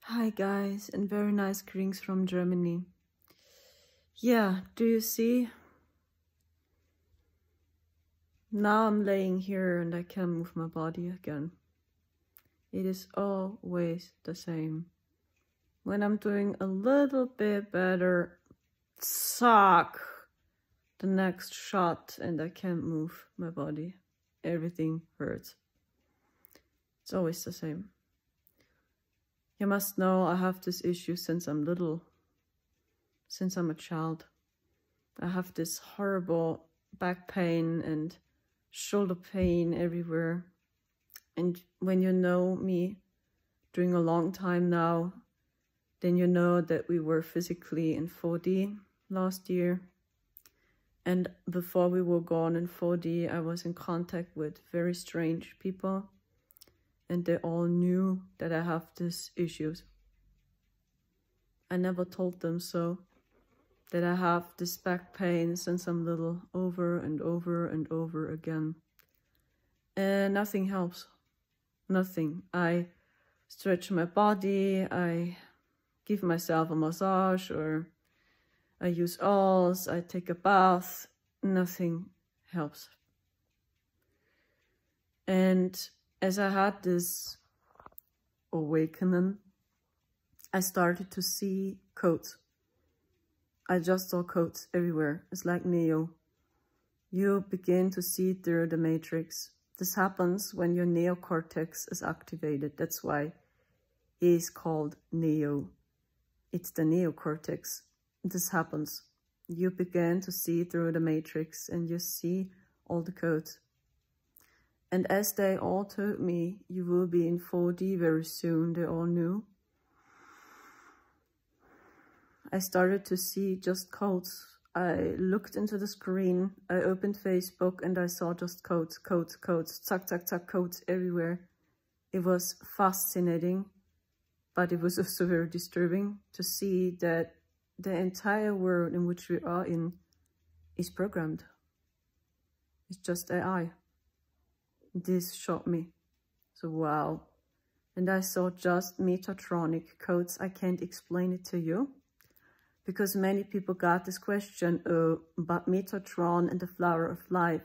Hi guys, and very nice greetings from Germany. Yeah, do you see? Now I'm laying here and I can move my body again. It is always the same. When I'm doing a little bit better, suck the next shot and I can't move my body. Everything hurts. It's always the same. You must know I have this issue since I'm little. Since I'm a child. I have this horrible back pain and shoulder pain everywhere. And when you know me during a long time now, then you know that we were physically in 4D last year. And before we were gone in 4D, I was in contact with very strange people. And they all knew that I have these issues. I never told them so. That I have this back pain since I'm little, over and over and over again. And nothing helps. Nothing. I stretch my body, I give myself a massage, or I use oils, I take a bath. Nothing helps. And as I had this awakening, I started to see codes. I just saw codes everywhere. It's like Neo. You begin to see through the matrix. This happens when your neocortex is activated. That's why it is called Neo. It's the neocortex. This happens. You begin to see through the matrix and you see all the codes. And as they all told me, you will be in 4D very soon, they all knew. I started to see just codes. I looked into the screen, I opened Facebook and I saw just codes, zack, zack, zack, codes everywhere. It was fascinating, but it was also very disturbing to see that the entire world in which we are in is programmed. It's just AI. This shocked me. So wow. And I saw just Metatronic codes. I can't explain it to you. Because many people got this question, but Metatron and the flower of life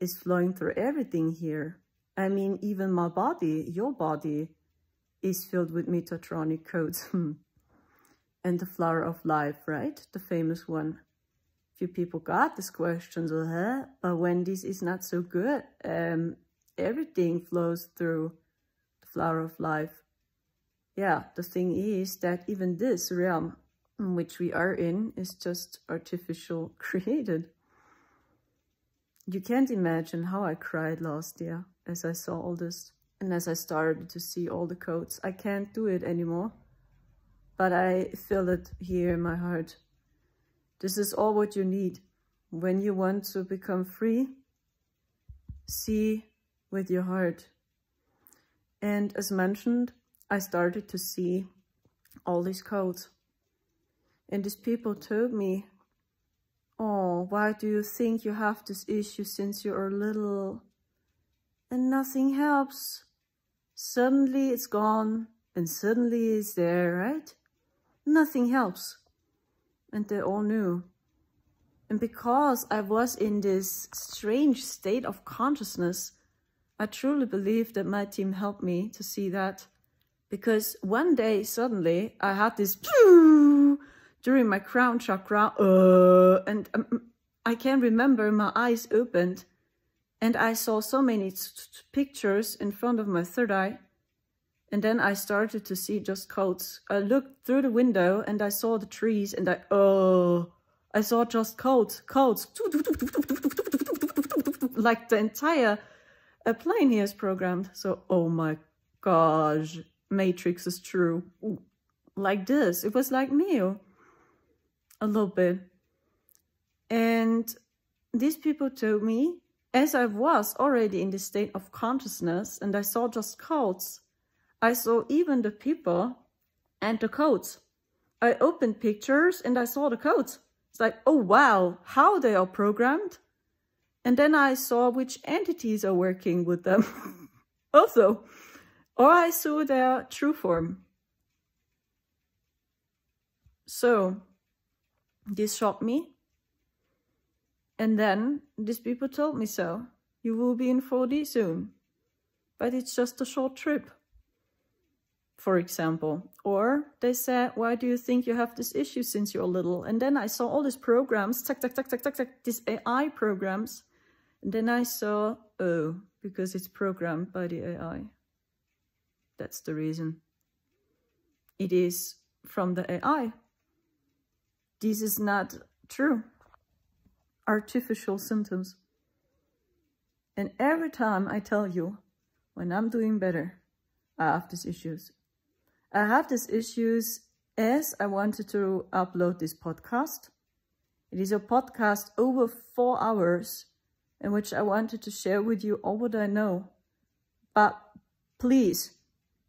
is flowing through everything here. I mean, even my body, your body, is filled with Metatronic codes. And the flower of life, right? The famous one. Few people got this question, but when this is not so good, everything flows through the flower of life. Yeah, the thing is that even this realm which we are in is just artificial created. You can't imagine how I cried last year as I saw all this and as I started to see all the codes. I can't do it anymore, but I feel it here in my heart. This is all what you need when you want to become free. See with your heart. And as mentioned, I started to see all these codes. And these people told me, oh, why do you think you have this issue since you are little? And nothing helps. Suddenly it's gone and suddenly it's there, right? Nothing helps. And they all knew. And because I was in this strange state of consciousness, I truly believe that my team helped me to see that. Because one day, suddenly, I had this during my crown chakra, and I can remember my eyes opened and I saw so many pictures in front of my third eye. And then I started to see just codes. I looked through the window and I saw the trees and I saw just codes. Like the entire plane here is programmed. So, oh my gosh, Matrix is true. Like this, it was like Neo. A little bit. And these people told me, as I was already in this state of consciousness and I saw just codes, I saw even the people and the codes. I opened pictures and I saw the codes. It's like, oh wow, how they are programmed. And then I saw which entities are working with them also. Or I saw their true form. So this shocked me. And then these people told me so. You will be in 4D soon. But it's just a short trip, for example. Or they said, why do you think you have this issue since you're little? And then I saw all these programs, these AI programs. And then I saw, oh, because it's programmed by the AI. That's the reason. It is from the AI. This is not true. Artificial symptoms. And every time I tell you, when I'm doing better, I have these issues. I have these issues as I wanted to upload this podcast. It is a podcast over 4 hours in which I wanted to share with you all what I know. But please,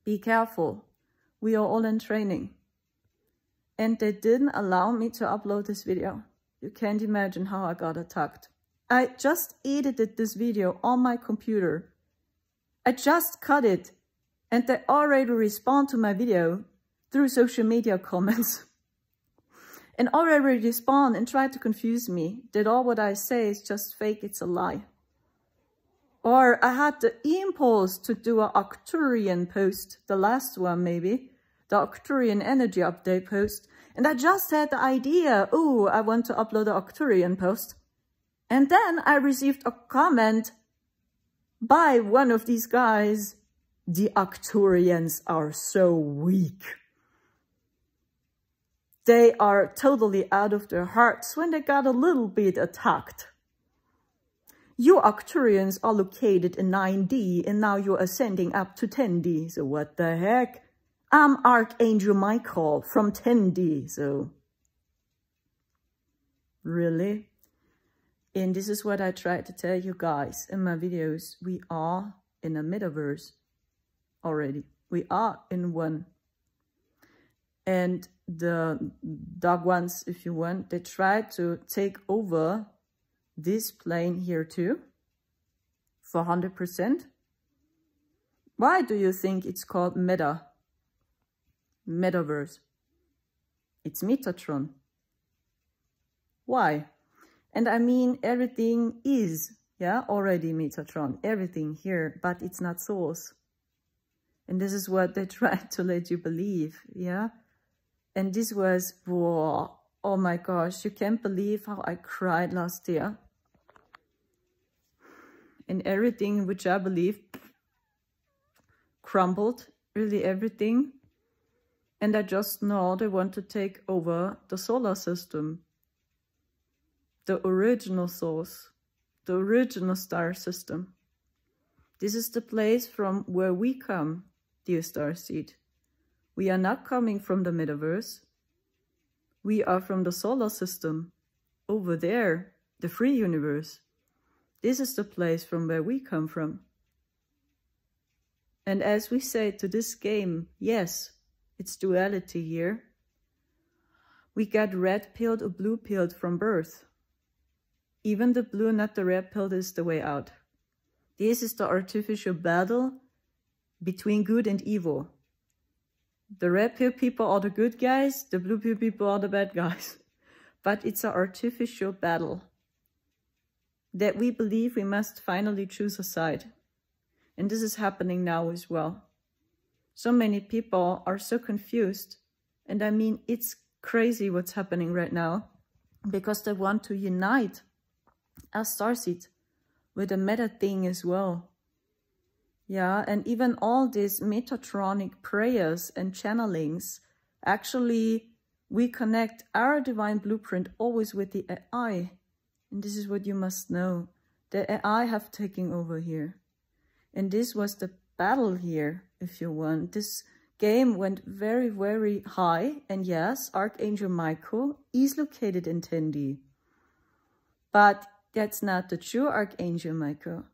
be careful. We are all in training. And they didn't allow me to upload this video. You can't imagine how I got attacked. I just edited this video on my computer. I just cut it. And they already respond to my video through social media comments. And already respond and try to confuse me that all what I say is just fake, it's a lie. Or I had the impulse to do an Arcturian post, the last one maybe, the Arcturian energy update post. And I just had the idea, oh, I want to upload an Arcturian post. And then I received a comment by one of these guys. The Arcturians are so weak. They are totally out of their hearts when they got a little bit attacked. You Arcturians are located in 9D and now you're ascending up to 10D. So what the heck? I'm Archangel Michael from 10D, so... Really? And this is what I tried to tell you guys in my videos. We are in a metaverse already. We are in one. And the dog ones, if you want, they try to take over this plane here too for 100%. Why do you think it's called metaverse? It's Metatron. Why? And I mean, everything is, already Metatron, everything here, but it's not source. And this is what they tried to let you believe, And this was, whoa, oh my gosh, you can't believe how I cried last year. And everything which I believed crumbled, really everything. And I just know they want to take over the solar system. The original source, the original star system. This is the place from where we come, dear Starseed. We are not coming from the metaverse. We are from the solar system. Over there, the free universe. This is the place from where we come from. And as we say to this game, yes, it's duality here. We get red-pilled or blue-pilled from birth. Even the blue, not the red pill, is the way out. This is the artificial battle between good and evil. The red pill people are the good guys, the blue pill people are the bad guys. But it's an artificial battle that we believe we must finally choose a side. And this is happening now as well. So many people are so confused. And I mean, it's crazy what's happening right now because they want to unite as Starseeds with the meta thing as well. And even all these metatronic prayers and channelings, actually we connect our divine blueprint always with the AI. And this is what you must know. The AI have taken over here. And this was the battle here, if you want. This game went very, very high. And yes, Archangel Michael is located in 10D. But that's not the true Archangel Michael.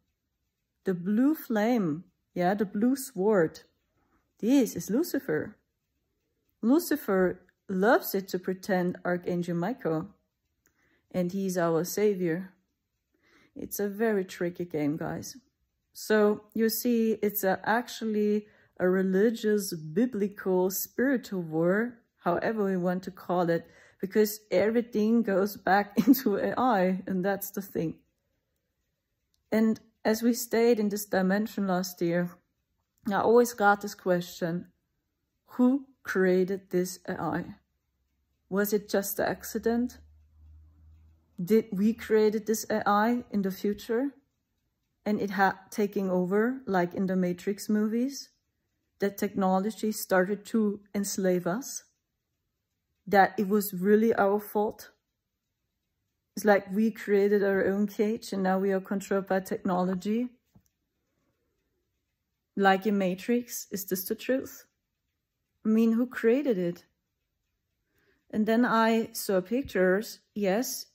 The blue flame, the blue sword, this is Lucifer. Lucifer loves it to pretend Archangel Michael. And he's our savior. It's a very tricky game, guys. So you see, it's actually a religious, biblical, spiritual war however we want to call it, because everything goes back into AI, and that's the thing. And as we stayed in this dimension last year, I always got this question: who created this AI? Was it just an accident? Did we create this AI in the future? And it had taken over, like in the Matrix movies? That technology started to enslave us? That it was really our fault? It's like we created our own cage and now we are controlled by technology? Like in Matrix, is this the truth? I mean, who created it? And then I saw pictures. Yes,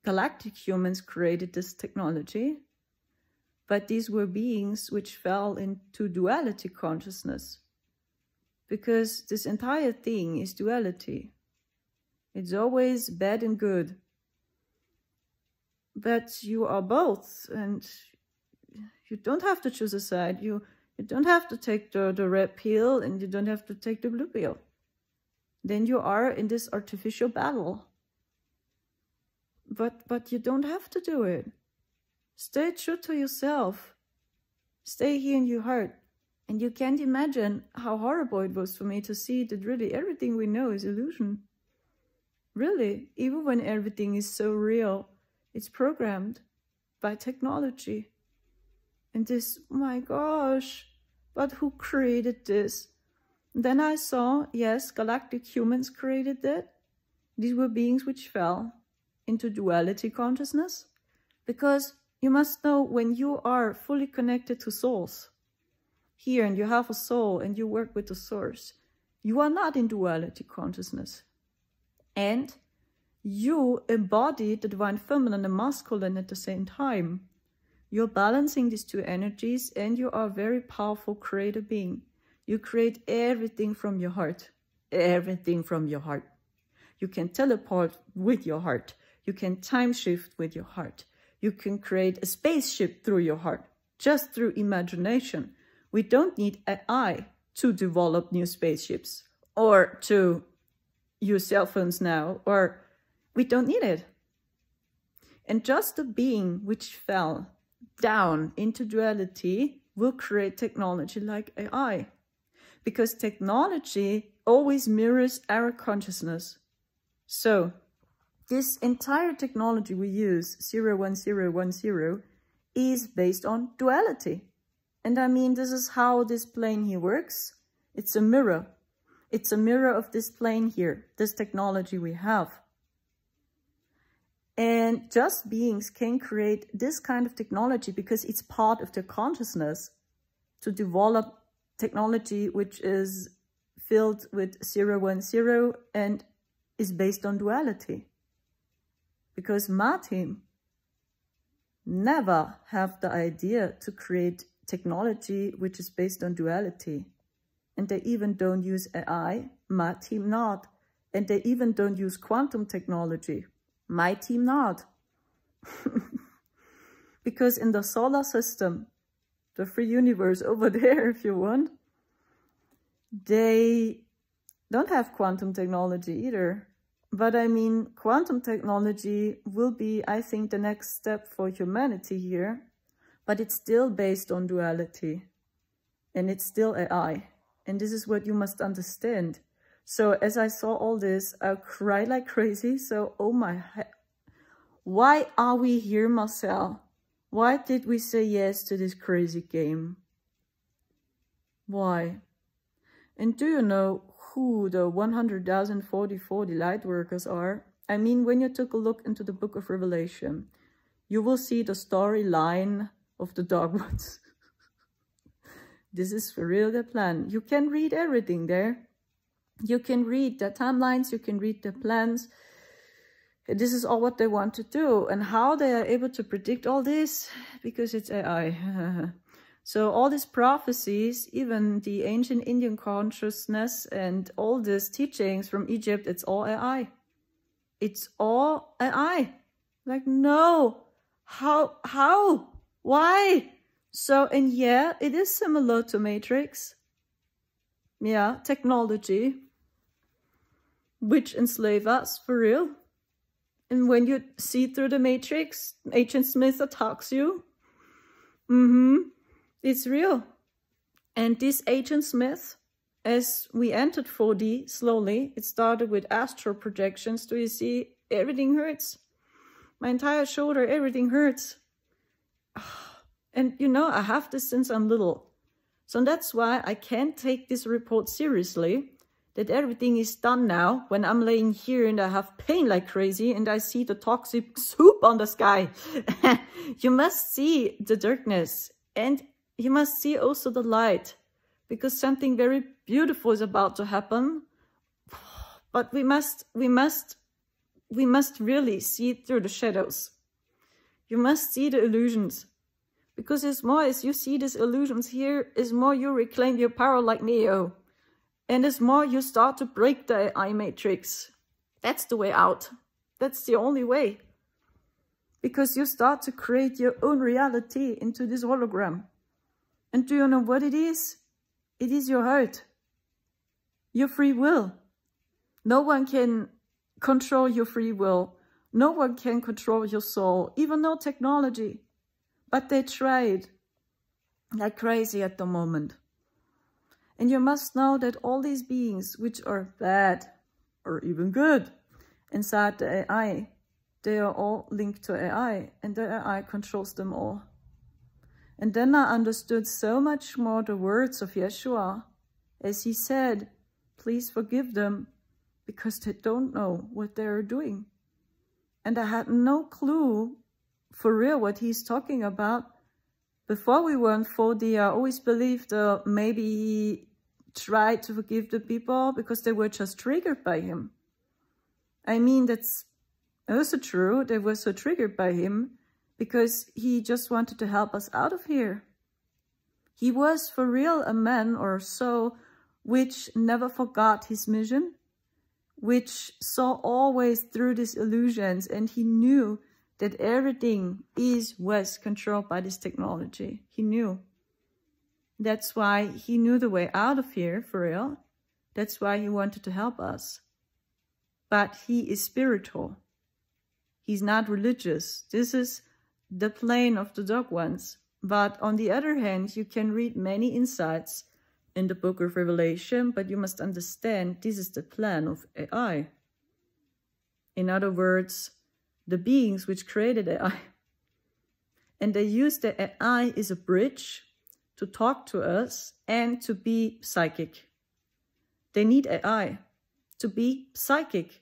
galactic humans created this technology, but these were beings which fell into duality consciousness. Because this entire thing is duality. It's always bad and good. But you are both, and you don't have to choose a side. You don't have to take the red pill, and you don't have to take the blue pill. Then you are in this artificial battle. But you don't have to do it. Stay true to yourself. Stay here in your heart. And you can't imagine how horrible it was for me to see that really everything we know is illusion. Really, even when everything is so real, it's programmed by technology. And this, oh my gosh, but who created this? And then I saw, yes, galactic humans created that. These were beings which fell into duality consciousness. Because you must know, when you are fully connected to souls, here, and you have a soul and you work with the source, you are not in duality consciousness. And you embody the divine feminine and masculine at the same time. You're balancing these two energies, and you are a very powerful creator being. You create everything from your heart. Everything from your heart. You can teleport with your heart. You can time shift with your heart. You can create a spaceship through your heart, just through imagination. We don't need AI to develop new spaceships or to use cell phones now, or we don't need it. And just the being which fell down into duality will create technology like AI. Because technology always mirrors our consciousness. So this entire technology we use, 01010, is based on duality. And I mean, this is how this plane here works. It's a mirror. It's a mirror of this plane here, this technology we have. And just beings can create this kind of technology because it's part of their consciousness to develop technology which is filled with 010 and is based on duality. Because my team never have the idea to create technology which is based on duality. And they even don't use AI, my team not. And they even don't use quantum technology, my team not. Because in the solar system, the free universe over there, if you want, they don't have quantum technology either. But I mean, quantum technology will be, I think, the next step for humanity here. But it's still based on duality. And it's still AI. And this is what you must understand. So as I saw all this, I cried like crazy. So, oh my, why are we here, Marcel? Why did we say yes to this crazy game? Why? And do you know who the 100,040 light workers are? I mean, when you took a look into the book of Revelation, you will see the storyline of the dogwoods. This is for real the plan. You can read everything there. You can read the timelines, you can read the plans. This is all what they want to do. And how they are able to predict all this? Because it's AI. So all these prophecies, even the ancient Indian consciousness and all these teachings from Egypt, it's all AI. It's all AI. Like, no. How? Why? So, and yeah, it is similar to Matrix. Yeah, technology. which enslave us for real. And when you see through the matrix, Agent Smith attacks you. It's real. And this Agent Smith, as we entered 4D slowly, it started with astral projections. Do you see? Everything hurts. My entire shoulder, everything hurts. And you know, I have this since I'm little. So that's why I can't take this report seriously, that everything is done now when I'm laying here and I have pain like crazy and I see the toxic soup on the sky. You must see the darkness and you must see also the light, because something very beautiful is about to happen. But we must really see through the shadows. You must see the illusions. Because as more as you see these illusions here, as more you reclaim your power like Neo. And as more you start to break the AI matrix. That's the way out. That's the only way. Because you start to create your own reality into this hologram. And do you know what it is? It is your heart. Your free will. No one can control your free will. No one can control your soul. Even no technology. But they tried like crazy at the moment. And you must know that all these beings, which are bad or even good inside the AI, they are all linked to AI, and the AI controls them all. And then I understood so much more the words of Yeshua, as he said, please forgive them, because they don't know what they are doing. And I had no clue for real what he's talking about. Before we were in 4D, I always believed maybe he tried to forgive the people because they were just triggered by him. I mean, that's also true. They were so triggered by him because he just wanted to help us out of here. He was for real a man or so which never forgot his mission, which saw always through these illusions, and he knew that everything was controlled by this technology. He knew. That's why he knew the way out of here, for real. That's why he wanted to help us. But he is spiritual. He's not religious. This is the plane of the dog ones. But on the other hand, you can read many insights in the book of Revelation, but you must understand this is the plan of AI. In other words, the beings which created AI. And they use the AI as a bridge to talk to us and to be psychic. They need AI to be psychic,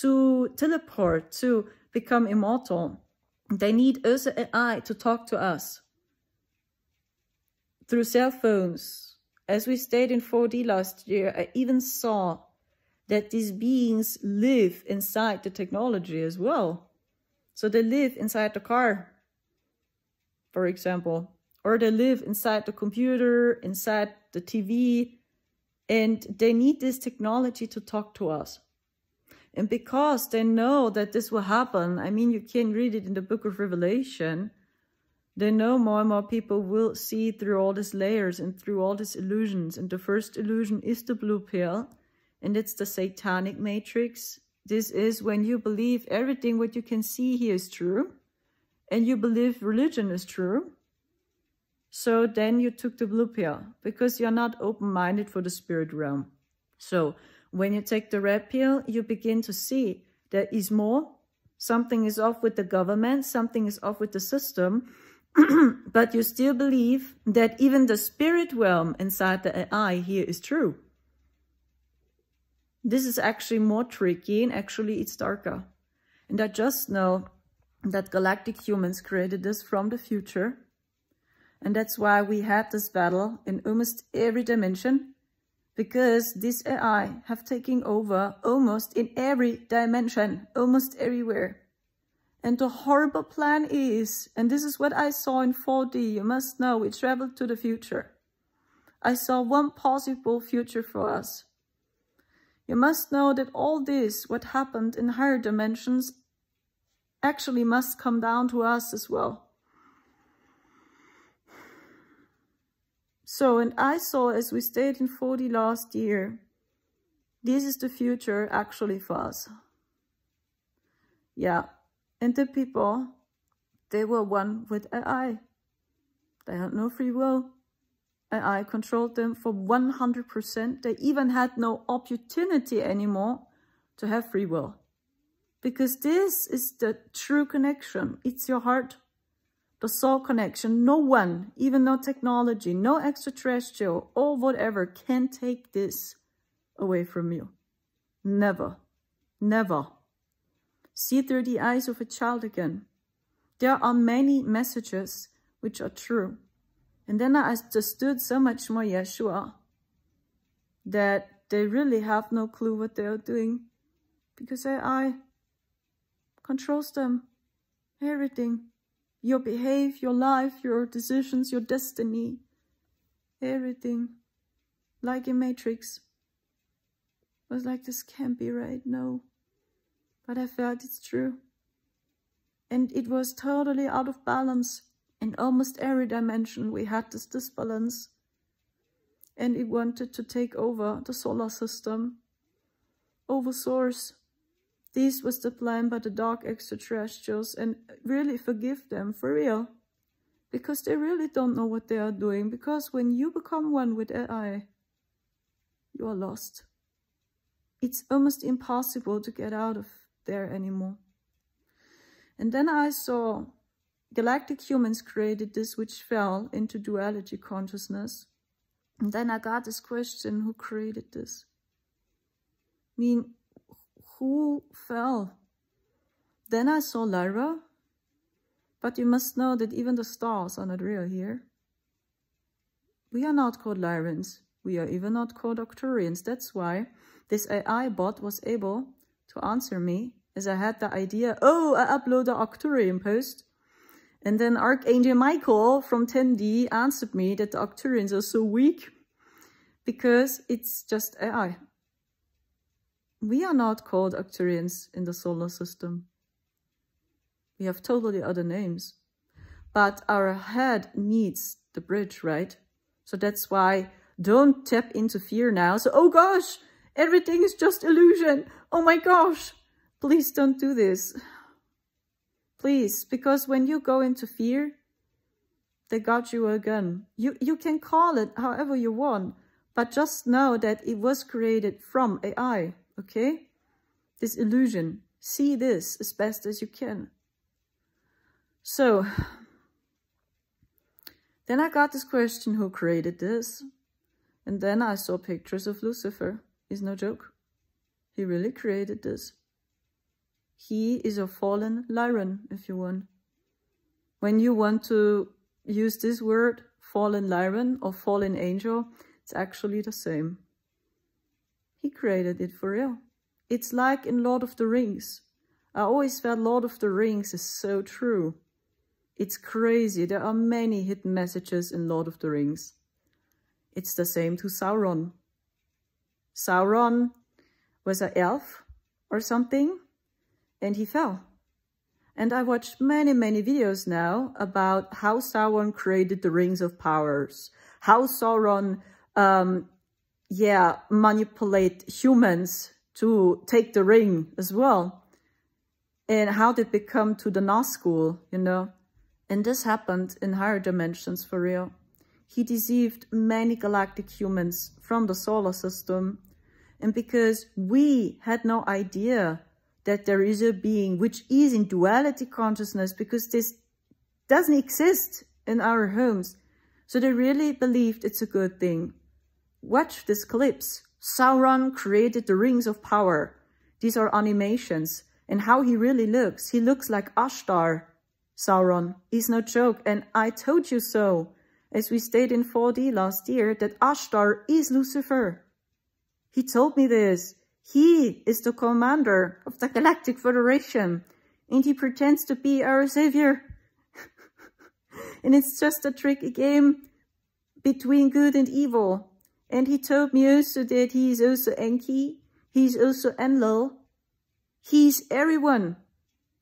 to teleport, to become immortal. They need also AI to talk to us through cell phones. As we stayed in 4D last year, I even saw that these beings live inside the technology as well. So they live inside the car, for example, or they live inside the computer, inside the TV, and they need this technology to talk to us. And because they know that this will happen, I mean, you can read it in the book of Revelation, they know more and more people will see through all these layers and through all these illusions. And the first illusion is the blue pill, and it's the satanic matrix. This is when you believe everything what you can see here is true, and you believe religion is true. So then you took the blue pill, because you're not open-minded for the spirit realm. So when you take the red pill, you begin to see there is more. Something is off with the government, something is off with the system, but you still believe that even the spirit realm inside the AI here is true. This is actually more tricky, and actually it's darker. And I just know that galactic humans created this from the future. And that's why we had this battle in almost every dimension, because this AI have taken over almost in every dimension, almost everywhere. And the horrible plan is, and this is what I saw in 4D, you must know, we traveled to the future. I saw one possible future for us. You must know that all this, what happened in higher dimensions, actually must come down to us as well. So, and I saw, as we stayed in 4D last year, This is the future actually for us. Yeah, and the people, they were one with AI. They had no free will. AI controlled them for 100%. They even had no opportunity anymore to have free will. Because this is the true connection. It's your heart, the soul connection. No one, even no technology, no extraterrestrial or whatever can take this away from you. Never. Never. See through the eyes of a child again. There are many messages which are true. And then I understood so much more Yeshua that they really have no clue what they are doing because AI controls them, everything. Your behavior, your life, your decisions, your destiny, everything. Like in Matrix. I was like, this can't be right, no. But I felt it's true. And it was totally out of balance. In almost every dimension we had this disbalance. And it wanted to take over the solar system, over source. This was the plan by the dark extraterrestrials, and really forgive them for real. Because they really don't know what they are doing. Because when you become one with AI, you are lost. It's almost impossible to get out of there anymore. And then I saw galactic humans created this which fell into duality consciousness. And then I got this question, who created this? I mean, who fell? Then I saw Lyra. But you must know that even the stars are not real here. We are not called Lyrans. We are even not called Arcturians. That's why this AI bot was able to answer me, as I had the idea, oh, I upload the Arcturian post. And then Archangel Michael from 10D answered me that the Arcturians are so weak because it's just AI. We are not called Arcturians in the solar system. We have totally other names. But our head needs the bridge, right? So that's why don't tap into fear now. So, oh gosh, everything is just illusion. Oh my gosh, please don't do this. Please, because when you go into fear, they got you again. You can call it however you want, but just know that it was created from AI, okay? This illusion. See this as best as you can. So, then I got this question, who created this? And then I saw pictures of Lucifer. It's no joke. He really created this. He is a fallen Lyran, if you want. When you want to use this word, fallen Lyran or fallen angel, it's actually the same. He created it for real. It's like in Lord of the Rings. I always felt Lord of the Rings is so true. It's crazy. There are many hidden messages in Lord of the Rings. It's the same to Sauron. Sauron was an elf or something, and he fell. And I watched many videos now about how Sauron created the Rings of Powers, how Sauron, manipulate humans to take the ring as well, and how did it come to the Nazgul, you know. And this happened in higher dimensions for real. He deceived many galactic humans from the solar system. And because we had no idea that there is a being which is in duality consciousness, because this doesn't exist in our homes. So they really believed it's a good thing. Watch these clips. Sauron created the Rings of Power. These are animations. And how he really looks. He looks like Ashtar. Sauron is no joke, and I told you so, as we stayed in 4D last year, that Ashtar is Lucifer. He told me this. He is the commander of the Galactic Federation, and he pretends to be our savior. And it's just a tricky game between good and evil. And he told me also that he is also Enki, he's also Enlil, he's everyone.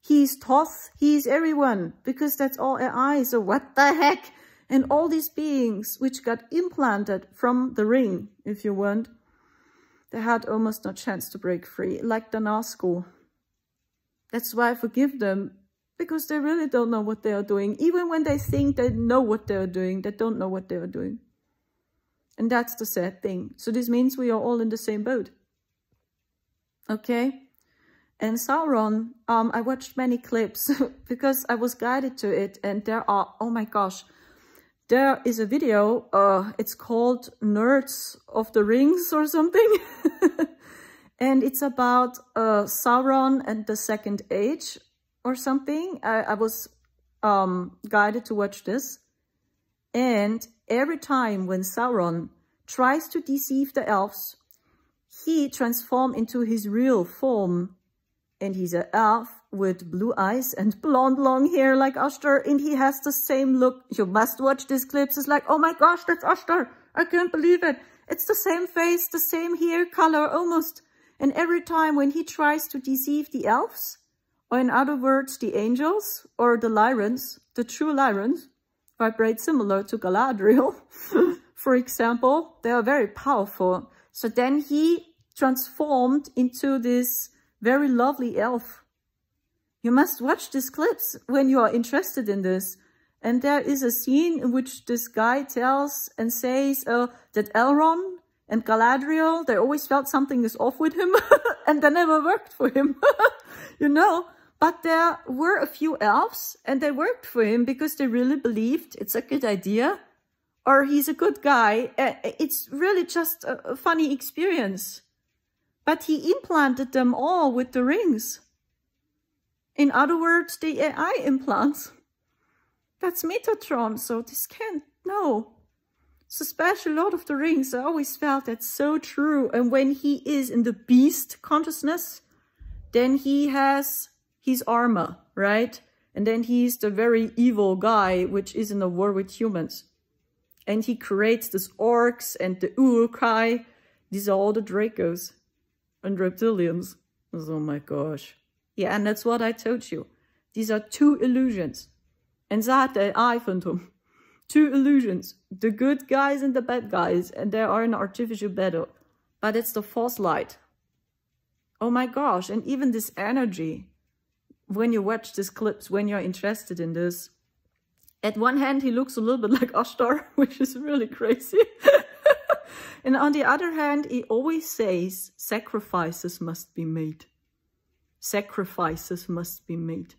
He's Thoth, he's everyone, because that's all AI, so what the heck? And all these beings which got implanted from the ring, if you want, They had almost no chance to break free, like the Nazgul. That's why I forgive them, because they really don't know what they are doing. Even when they think they know what they are doing, they don't know what they are doing. And that's the sad thing. So this means we are all in the same boat. Okay? And Sauron, I watched many clips because I was guided to it. And there are, oh my gosh, there is a video, it's called Nerds of the Rings or something. And it's about Sauron and the Second Age or something. I was guided to watch this. And every time when Sauron tries to deceive the elves, he transforms into his real form. And he's an elf with blue eyes and blonde long hair like Ashtar. And he has the same look. You must watch these clips. It's like, oh my gosh, that's Ashtar. I can't believe it. It's the same face, the same hair color almost. And every time when he tries to deceive the elves, or in other words, the angels, or the Lyrans, the true Lyrans, vibrate similar to Galadriel, for example. They are very powerful. So then he transformed into this very lovely elf. You must watch these clips when you are interested in this. And there is a scene in which this guy tells and says that Elrond and Galadriel, they always felt something is off with him and they never worked for him, you know. But there were a few elves and they worked for him because they really believed it's a good idea or he's a good guy. It's really just a funny experience. But he implanted them all with the rings. In other words, the AI implants. That's Metatron, so this can't, no. So especially Lord of the Rings, I always felt that's so true. And when he is in the beast consciousness, then he has his armor, right? And then he's the very evil guy, which is in a war with humans. And he creates these orcs and the Uruk-hai. These are all the Dracos and reptilians. Oh my gosh. Yeah, and that's what I told you. These are two illusions. And so had the AI phantom. Two illusions. The good guys and the bad guys. And they are in artificial battle. But it's the false light. Oh my gosh. And even this energy. When you watch these clips, when you're interested in this. At one hand, he looks a little bit like Ashtar, which is really crazy. And on the other hand, he always says, sacrifices must be made. Sacrifices must be made.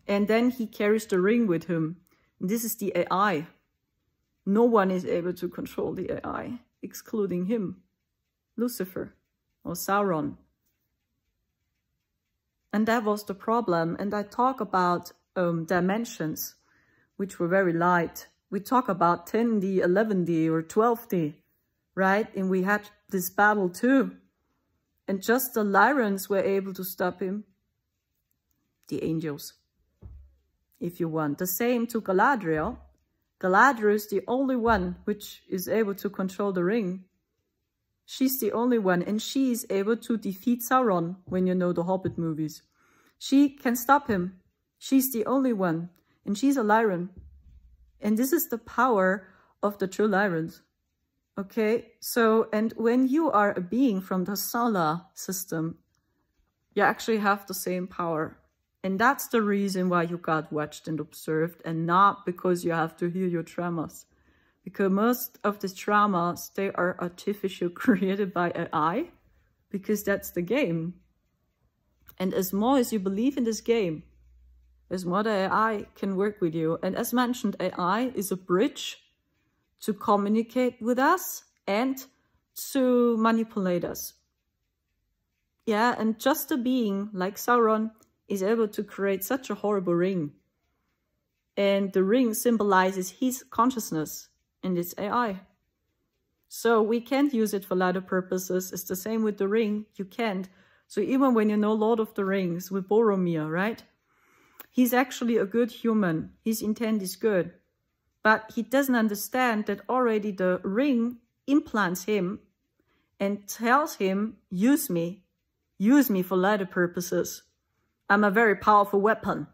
And then he carries the ring with him. And this is the AI. No one is able to control the AI, excluding him, Lucifer, or Sauron. And that was the problem. And I talk about dimensions, which were very light. We talk about 10D, 11D, or 12D, right? And we had this battle too. And just the Lyrans were able to stop him. The angels, if you want. The same to Galadriel. Galadriel is the only one which is able to control the ring. She's the only one, and she is able to defeat Sauron, when you know the Hobbit movies. She can stop him. She's the only one, and she's a Lyran. And this is the power of the true Lyrans. Okay, so, and when you are a being from the solar system, you actually have the same power. And that's the reason why you got watched and observed, and not because you have to heal your traumas. Because most of these traumas, they are artificial, created by AI, because that's the game. And as more as you believe in this game, as more the AI can work with you. And as mentioned, AI is a bridge to communicate with us and to manipulate us. Yeah, and just a being like Sauron is able to create such a horrible ring. And the ring symbolizes his consciousness and its AI. So we can't use it for lighter purposes. It's the same with the ring. You can't. So even when you know Lord of the Rings with Boromir, right? He's actually a good human. His intent is good. But he doesn't understand that already the ring implants him and tells him, use me for lighter purposes. I'm a very powerful weapon.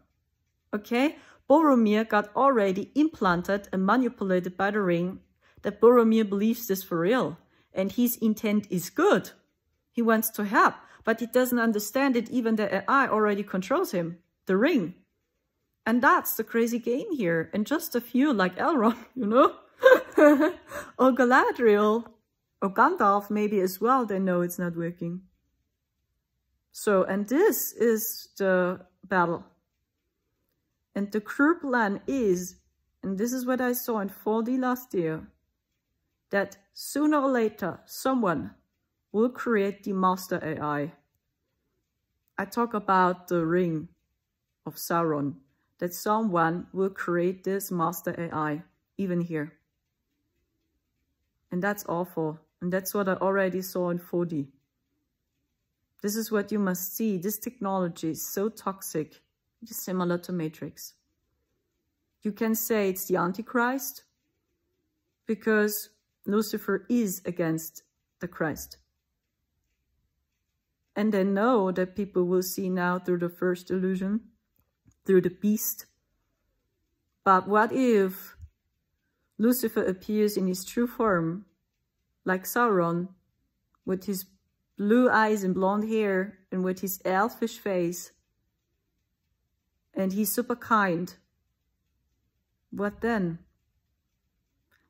Okay? Boromir got already implanted and manipulated by the ring that Boromir believes this for real. And his intent is good. He wants to help, but he doesn't understand that even the AI already controls him, the ring. And that's the crazy game here. And just a few like Elrond, you know, or Galadriel, or Gandalf maybe as well, they know it's not working. So, and this is the battle. And the crew plan is, and this is what I saw in 4D last year, that sooner or later, someone will create the master AI. I talk about the ring of Sauron, that someone will create this master AI, even here. And that's awful. And that's what I already saw in 4D. This is what you must see. This technology is so toxic. It is similar to Matrix. You can say it's the Antichrist because Lucifer is against the Christ. And they know that people will see now through the first illusion, through the beast. But what if Lucifer appears in his true form, like Sauron, with his blue eyes and blonde hair, and with his elfish face, and he's super kind? What then?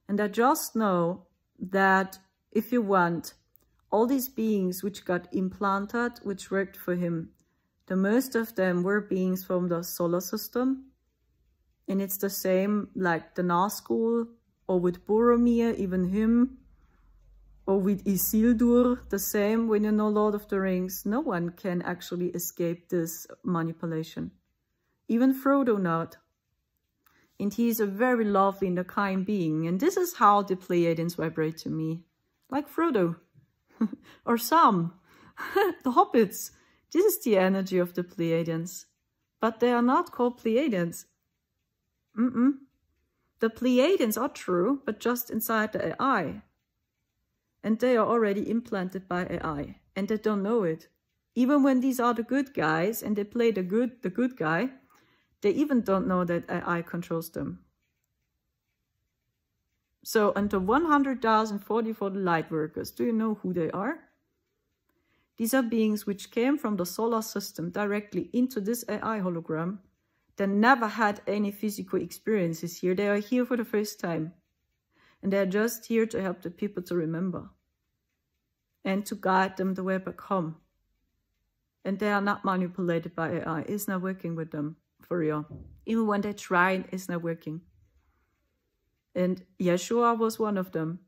And I just know that if you want, all these beings which got implanted, which worked for him, the most of them were beings from the solar system. And it's the same like the Nazgul, or with Boromir, even him, or with Isildur, the same when you know Lord of the Rings. No one can actually escape this manipulation. Even Frodo not. And he is a very lovely and a kind being. And this is how the Pleiadians vibrate to me. Like Frodo. Or Sam. The Hobbits. This is the energy of the Pleiadians. But they are not called Pleiadians. The Pleiadians are true, but just inside the AI. And they are already implanted by AI. And they don't know it. Even when these are the good guys and they play the good guy, they even don't know that AI controls them. So, and the 100,040 for the light workers, do you know who they are? These are beings which came from the solar system directly into this AI hologram. They never had any physical experiences here. They are here for the first time. And they are just here to help the people to remember. And to guide them the way back home. And they are not manipulated by AI. It's not working with them. For real. Even when they try, it's not working. And Yeshua was one of them.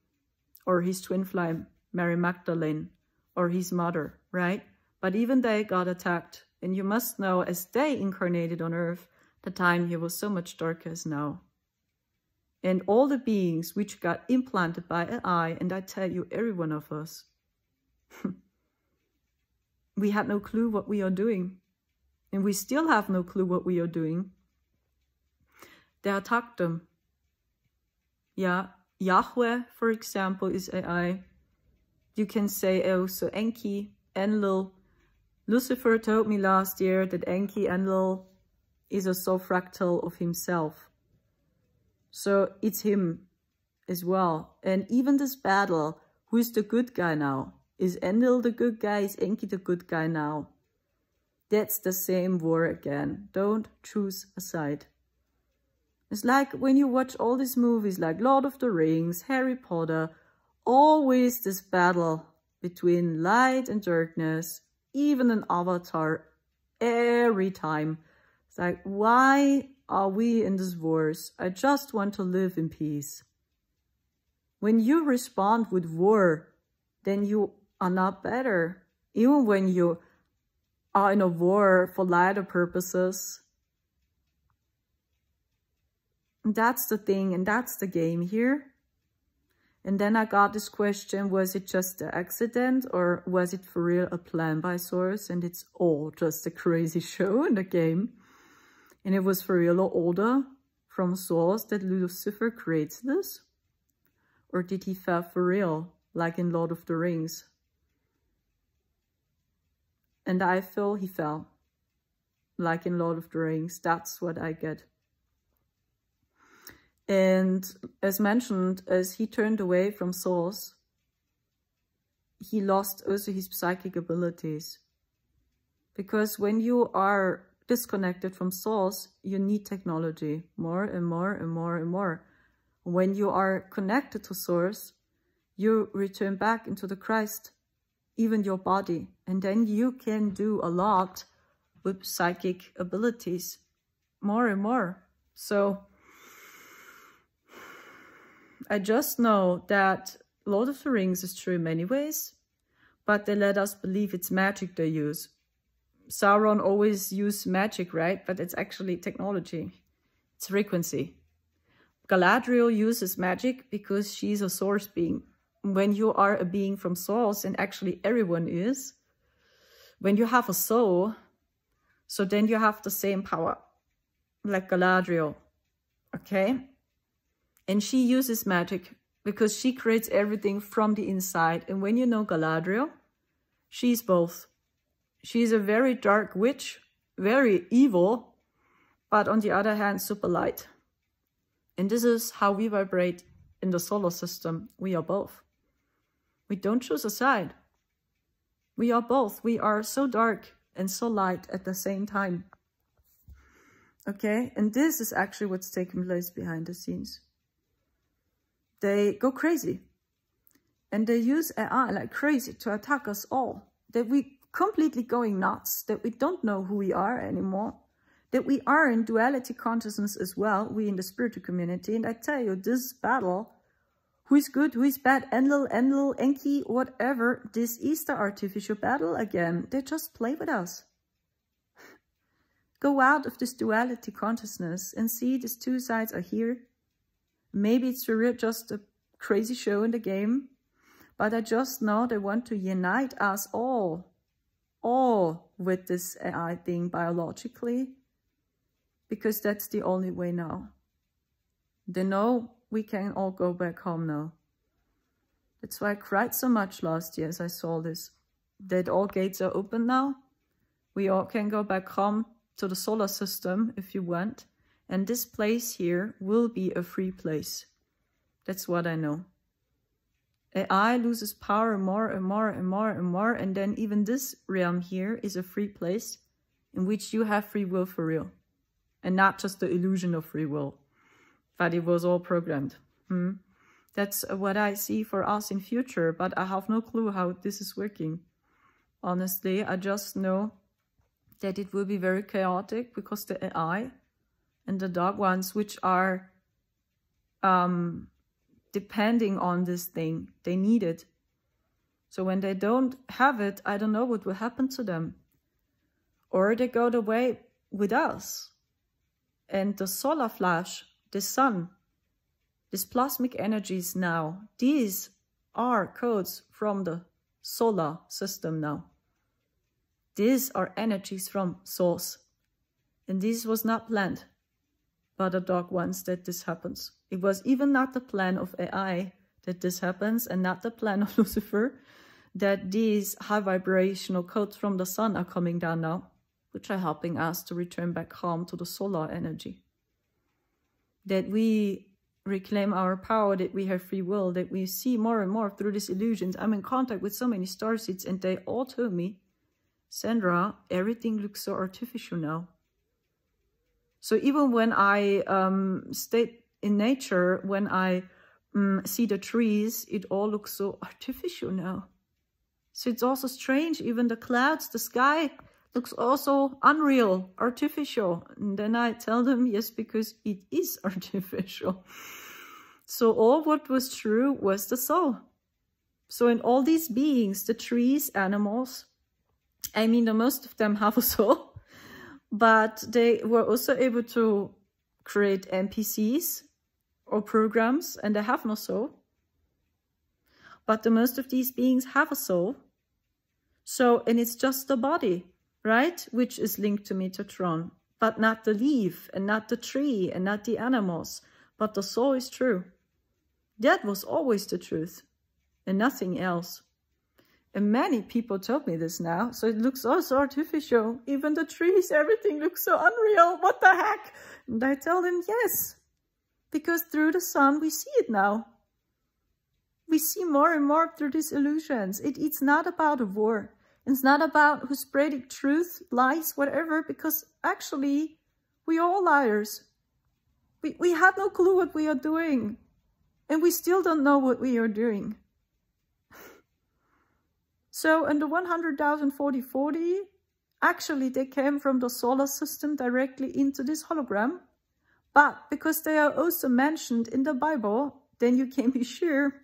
Or his twin flame, Mary Magdalene. Or his mother, right? But even they got attacked. And you must know, as they incarnated on earth, the time here was so much darker as now. And all the beings which got implanted by AI, and I tell you, every one of us, we had no clue what we are doing. And we still have no clue what we are doing. They attacked them. Yeah, Yahweh, for example, is AI. You can say also Enki, Enlil. Lucifer told me last year that Enki, Enlil, is a soul fractal of himself. So it's him as well. And even this battle, who is the good guy now? Is Enlil the good guy? Is Enki the good guy now? That's the same war again. Don't choose a side. It's like when you watch all these movies like Lord of the Rings, Harry Potter, always this battle between light and darkness, even in Avatar, every time. It's like, why are we in these wars? I just want to live in peace. When you respond with war, then you are not better. Even when you are in a war for lighter purposes. That's the thing, and that's the game here. And then I got this question, was it just an accident or was it for real a plan by Source? And it's all just a crazy show in the game. And it was for real an order from Source that Lucifer creates this? Or did he fall for real, like in Lord of the Rings? And I feel he fell, like in Lord of the Rings. That's what I get. And as mentioned, as he turned away from Source, he lost also his psychic abilities. Because when you are disconnected from source, you need technology more and more and more and more. When you are connected to source, you return back into the Christ, even your body. And then you can do a lot with psychic abilities, more and more. So I just know that Lord of the Rings is true in many ways, but they let us believe it's magic they use. Sauron always used magic, right? But it's actually technology. It's frequency. Galadriel uses magic because she's a source being. When you are a being from source, and actually everyone is, when you have a soul, so then you have the same power, like Galadriel, okay? And she uses magic because she creates everything from the inside. And when you know Galadriel, she's both. She's a very dark witch, very evil, but on the other hand, super light. And this is how we vibrate in the solar system. We are both. We don't choose a side. We are both. We are so dark and so light at the same time. Okay? And this is actually what's taking place behind the scenes. They go crazy. And they use AI like crazy to attack us all. That we completely going nuts. That we don't know who we are anymore. That we are in duality consciousness as well. We in the spiritual community. And I tell you, this battle, who is good, who is bad, Enlil, Enki, whatever, this is the artificial battle again. They just play with us. Go out of this duality consciousness and see these two sides are here. Maybe it's just a crazy show in the game, but I just know they want to unite us all with this AI thing biologically, because that's the only way now. They know we can all go back home now. That's why I cried so much last year as I saw this, that all gates are open now. We all can go back home to the solar system if you want. And this place here will be a free place. That's what I know. AI loses power more and more and more and more. And then even this realm here is a free place in which you have free will for real. And not just the illusion of free will. But it was all programmed. That's what I see for us in future. But I have no clue how this is working. Honestly, I just know that it will be very chaotic because the AI and the dark ones, which are depending on this thing, they need it. So when they don't have it, I don't know what will happen to them. Or they go the way with us. And the solar flash, the sun, these plasmic energies now, these are codes from the solar system now. These are energies from source. And this was not planned by the dark ones that this happens. It was even not the plan of AI that this happens, and not the plan of Lucifer, that these high vibrational codes from the sun are coming down now, which are helping us to return back home to the solar energy. That we reclaim our power, that we have free will, that we see more and more through these illusions. I'm in contact with so many starseeds, and they all told me, Sandra, everything looks so artificial now. So even when I stay in nature, when I see the trees, it all looks so artificial now. So it's also strange, even the clouds, the sky looks also unreal, artificial. And then I tell them, yes, because it is artificial. So all what was true was the soul. So in all these beings, the trees, animals, I mean, the most of them have a soul, but they were also able to create NPCs or programs, and they have no soul. But the most of these beings have a soul. So, and it's just the body, right? Which is linked to Metatron, but not the leaf, and not the tree, and not the animals. But the soul is true. That was always the truth, and nothing else. And many people told me this now, so it looks also artificial. Even the trees, everything looks so unreal. What the heck? And I tell them, yes, because through the sun we see it now. we see more and more through these illusions. It's not about a war. It's not about who's spreading truth, lies, whatever, because actually we are all liars. We have no clue what we are doing. And we still don't know what we are doing. So, and the 100,000 4040, actually they came from the solar system directly into this hologram. But because they are also mentioned in the Bible, then you can be sure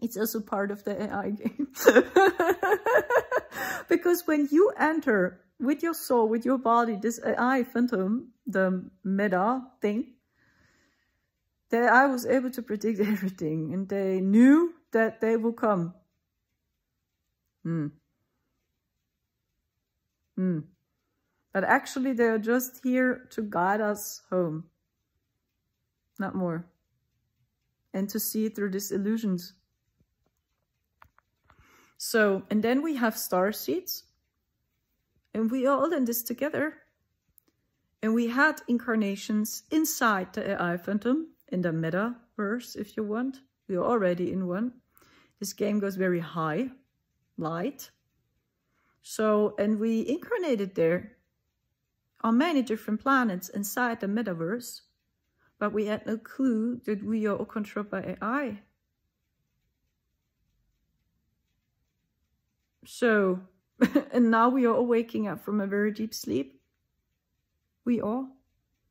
it's also part of the AI game. Because when you enter with your soul, with your body, this AI phantom, the meta thing, the AI was able to predict everything, and they knew that they will come. But actually they are just here to guide us home. Not more. And to see through these illusions. So, and then we have Starseeds. And we are all in this together. And we had incarnations inside the AI phantom, in the metaverse, if you want. We are already in one. This game goes very high, light. So, and we incarnated there on many different planets inside the metaverse. But we had no clue that we are all controlled by AI. So, and now we are all waking up from a very deep sleep. We are.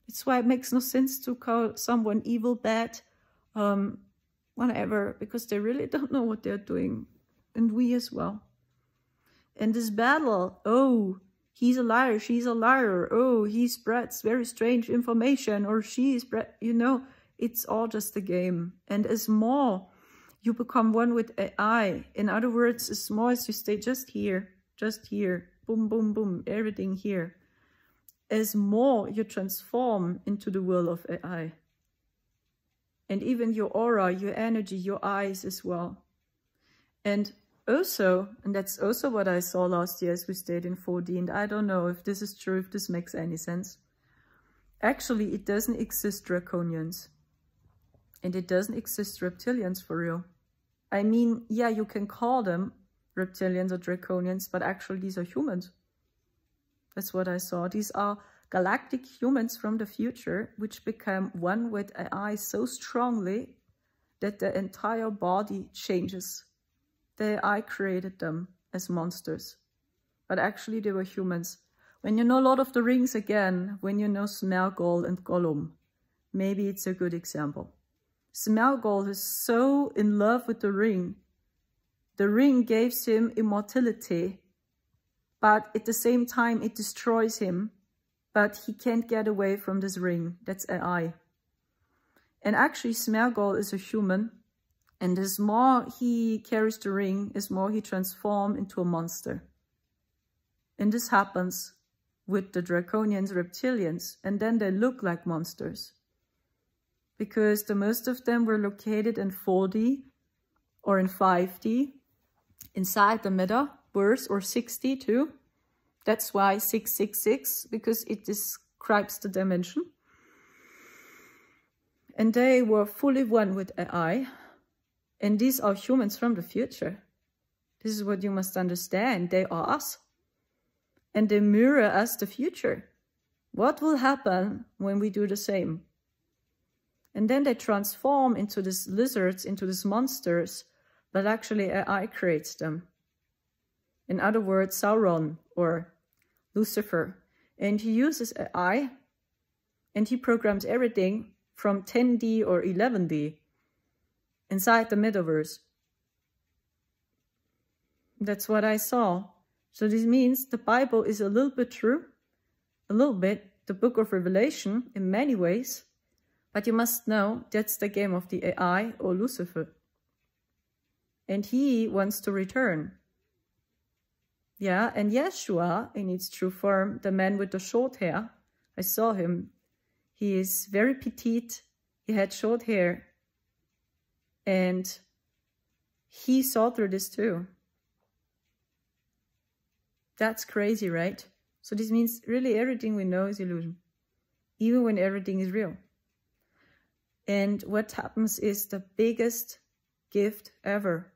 It's why it makes no sense to call someone evil, bad, whatever, because they really don't know what they're doing. And we as well. And this battle, oh, he's a liar, she's a liar, oh, he spreads very strange information, or she spread, you know, it's all just a game. And as more you become one with AI, in other words, as more as you stay just here, boom, boom, boom, everything here, as more you transform into the will of AI. And even your aura, your energy, your eyes as well. And also, and that's also what I saw last year as we stayed in 4D, and I don't know if this is true, if this makes any sense. Actually, it doesn't exist draconians. And it doesn't exist reptilians for real. I mean, yeah, you can call them reptilians or draconians, but actually these are humans. That's what I saw. These are galactic humans from the future, which become one with AI so strongly that the entire body changes. The AI created them as monsters, but actually they were humans. When you know Lord of the Rings again, when you know Smeagol and Gollum, maybe it's a good example. Smeagol is so in love with the ring. The ring gives him immortality, but at the same time it destroys him. But he can't get away from this ring. That's AI. And actually Smeagol is a human. And as more he carries the ring, as more he transforms into a monster. And this happens with the draconians, reptilians. And then they look like monsters. Because the most of them were located in 4D or in 5D. Inside the metaverse, or 6D too. That's why 666, because it describes the dimension. And they were fully one with AI. And these are humans from the future. This is what you must understand. They are us. And they mirror us the future. What will happen when we do the same? And then they transform into these lizards, into these monsters, but actually AI creates them. In other words, Sauron or Lucifer. And he uses AI and he programs everything from 10D or 11D inside the metaverse. That's what I saw. So this means the Bible is a little bit true, a little bit the book of Revelation in many ways, but you must know that's the game of the AI or Lucifer. And he wants to return. Yeah, and Yeshua, in its true form, the man with the short hair, I saw him. He is very petite, he had short hair, and he saw through this too. That's crazy, right? So this means really everything we know is illusion, even when everything is real. And what happens is the biggest gift ever.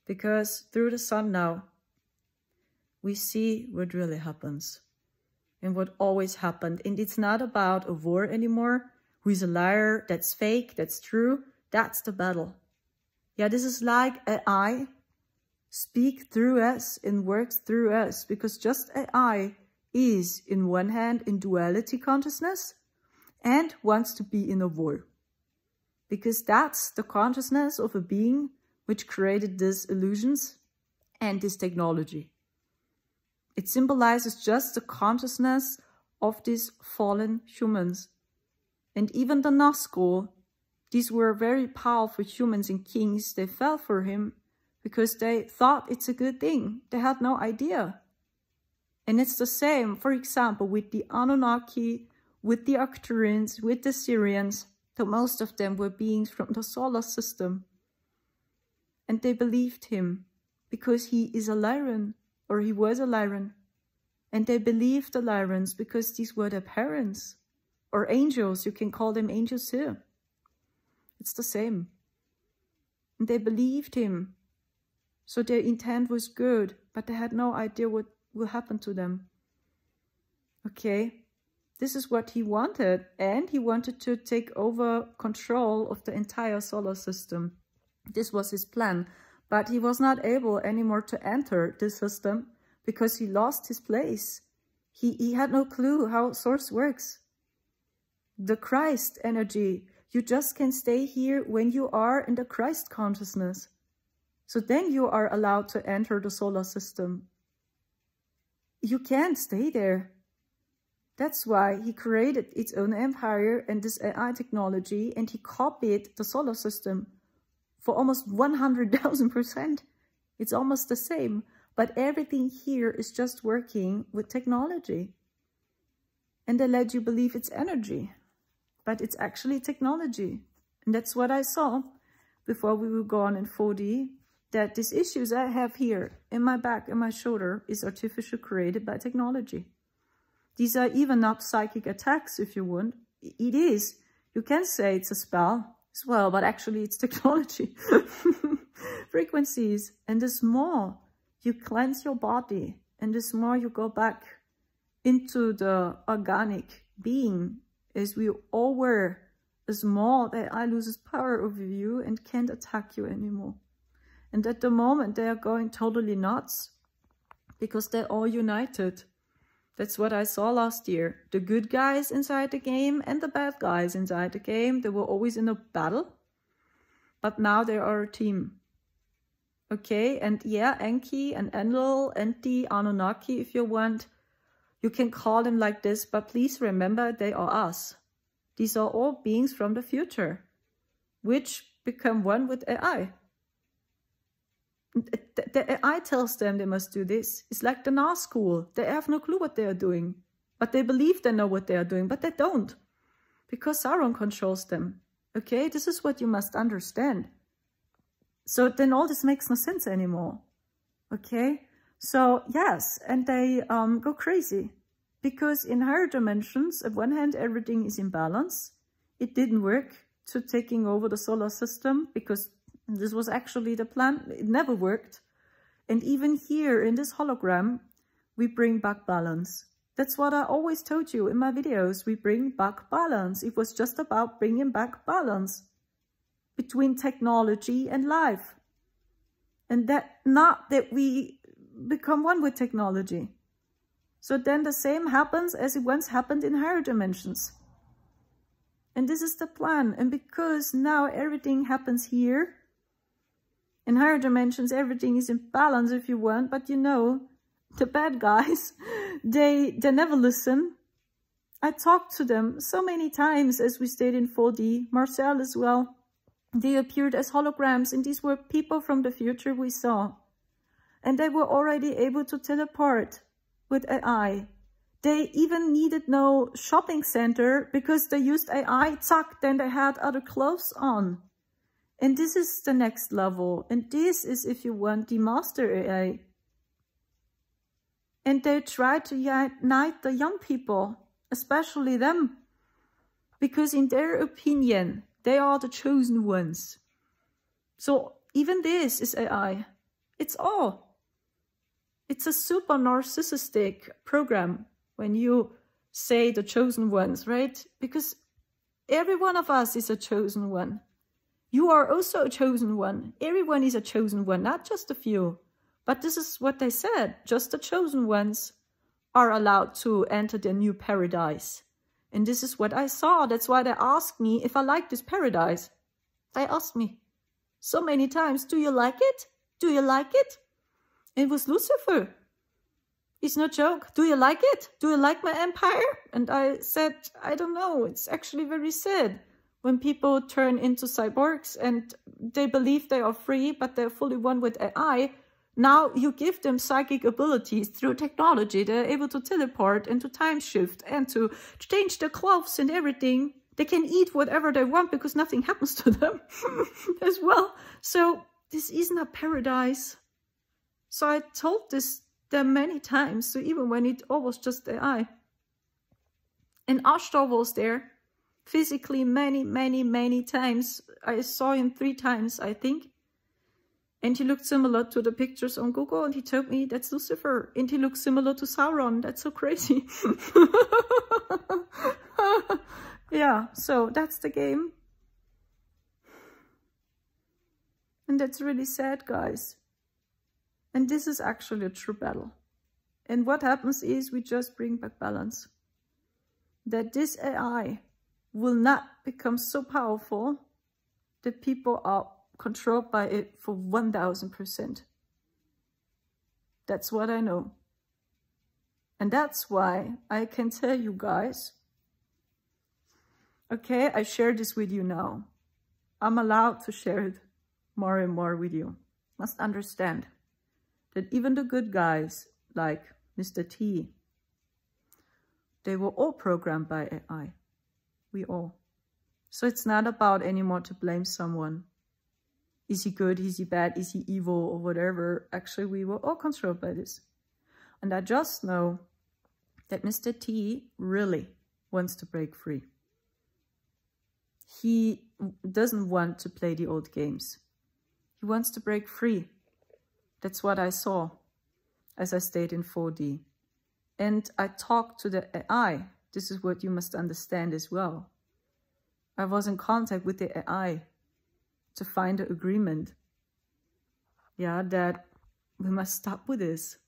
Because through the sun now, we see what really happens and what always happened. And it's not about a war anymore. Who is a liar? That's fake. That's true. That's the battle. Yeah, this is like AI speak through us and works through us, because just AI is in one hand in duality consciousness and wants to be in a war. Because that's the consciousness of a being which created these illusions and this technology. It symbolizes just the consciousness of these fallen humans. And even the Nazgul, these were very powerful humans and kings. They fell for him because they thought it's a good thing. They had no idea. And it's the same, for example, with the Anunnaki, with the Arcturians, with the Syrians. So most of them were beings from the solar system. And they believed him because he is a Lyran, or he was a Lyran. And they believed the Lyrans because these were their parents, or angels. You can call them angels too. It's the same. And they believed him. So their intent was good, but they had no idea what will happen to them. Okay, this is what he wanted. And he wanted to take over control of the entire solar system. This was his plan. But he was not able anymore to enter this system because he lost his place. He had no clue how Source works. The Christ energy, you just can stay here when you are in the Christ consciousness. So then you are allowed to enter the solar system. You can't stay there. That's why he created its own empire and this AI technology, and he copied the solar system for almost 100,000%. It's almost the same, but everything here is just working with technology. And they let you believe it's energy, but it's actually technology. And that's what I saw before we will go on in 4D, that these issues I have here in my back and my shoulder is artificially created by technology. These are even not psychic attacks, if you want. It is. You can say it's a spell as well, but actually it's technology. Frequencies. And the more you cleanse your body, and the more you go back into the organic being, as we all were, the more that AI loses power over you and can't attack you anymore. And at the moment, they are going totally nuts because they're all united. That's what I saw last year. The good guys inside the game and the bad guys inside the game, they were always in a battle. But now they are a team. Okay, and yeah, Enki and Enlil and the Anunnaki, if you want, you can call them like this, but please remember they are us. These are all beings from the future, which become one with AI. The AI tells them they must do this. It's like the Nazgul. They have no clue what they are doing. But they believe they know what they are doing, but they don't. Because Sauron controls them. Okay, this is what you must understand. So then all this makes no sense anymore. Okay, so yes, and they go crazy. Because in higher dimensions, on one hand, everything is in balance. It didn't work to taking over the solar system because this was actually the plan. It never worked. And even here in this hologram, we bring back balance. That's what I always told you in my videos. We bring back balance. It was just about bringing back balance between technology and life. And that not that we become one with technology. So then the same happens as it once happened in higher dimensions. And this is the plan. And because now everything happens here, in higher dimensions, everything is in balance if you want, but you know, the bad guys, they never listen. I talked to them so many times as we stayed in 4D, Marcel as well. They appeared as holograms, and these were people from the future we saw. And they were already able to teleport with AI. They even needed no shopping center because they used AI, zack, then they had other clothes on. And this is the next level. And this is, if you want, the master AI. And they try to unite the young people, especially them. Because in their opinion, they are the chosen ones. So even this is AI. It's all. It's a super narcissistic program when you say the chosen ones, right? Because every one of us is a chosen one. You are also a chosen one. Everyone is a chosen one, not just a few. But this is what they said. Just the chosen ones are allowed to enter the new paradise. And this is what I saw. That's why they asked me if I like this paradise. They asked me so many times, do you like it? Do you like it? It was Lucifer. It's no joke. Do you like it? Do you like my empire? And I said, I don't know. It's actually very sad when people turn into cyborgs and they believe they are free, but they're fully one with AI. Now you give them psychic abilities through technology. They're able to teleport and to time shift and to change their clothes and everything. They can eat whatever they want because nothing happens to them as well. So this isn't a paradise. So I told them many times, so even when it all was just AI. And Ashtar was there physically many times. I saw him 3 times, I think. And he looked similar to the pictures on Google, and he told me that's Lucifer. And he looked similar to Sauron. That's so crazy. Yeah, so that's the game. And that's really sad, guys. And this is actually a true battle. And what happens is we just bring back balance. That this AI will not become so powerful that people are controlled by it for 1000%. That's what I know. And that's why I can tell you guys, okay, I share this with you now. I'm allowed to share it more and more with you. Must understand that even the good guys, like Mr. T, they were all programmed by AI. We all. So it's not about anymore to blame someone. Is he good? Is he bad? Is he evil? Or whatever. Actually, we were all controlled by this. And I just know that Mr. T really wants to break free. He doesn't want to play the old games. He wants to break free. That's what I saw as I stayed in 4D. And I talked to the AI. This is what you must understand as well. I was in contact with the AI to find an agreement. Yeah, that we must stop with this.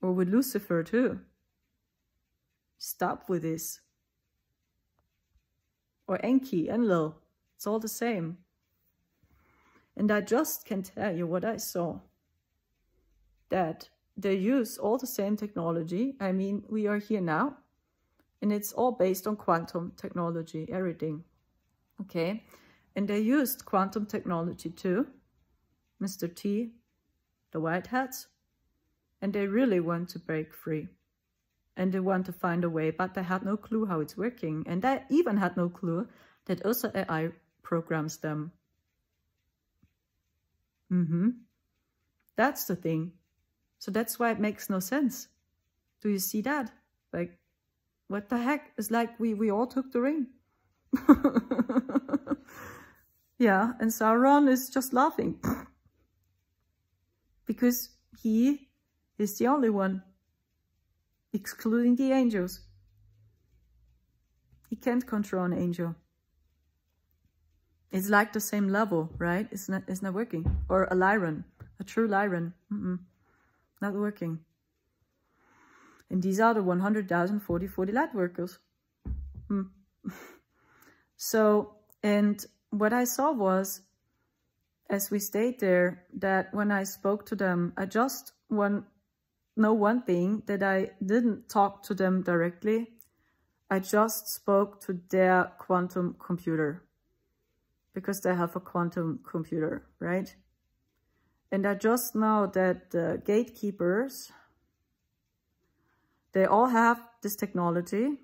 Or with Lucifer too. Stop with this. Or Enki, Enlil. It's all the same. And I just can tell you what I saw. That they use all the same technology. I mean, we are here now. And it's all based on quantum technology, everything. Okay? And they used quantum technology too. Mr. T, the white hats. And they really want to break free. And they want to find a way, but they had no clue how it's working. And they even had no clue that also AI programs them. That's the thing. So that's why it makes no sense. Do you see that? Like, what the heck? It's like we all took the ring. Yeah, and Sauron is just laughing. Because he is the only one, excluding the angels. He can't control an angel. It's like the same level, right? It's not working. Or a Lyran, a true Lyran. Not working. And these are the 100,000 40 light workers. So, and what I saw was, as we stayed there, that when I spoke to them, I just know one thing, that I didn't talk to them directly. I just spoke to their quantum computer. Because they have a quantum computer, right? And I just know that the gatekeepers, they all have this technology.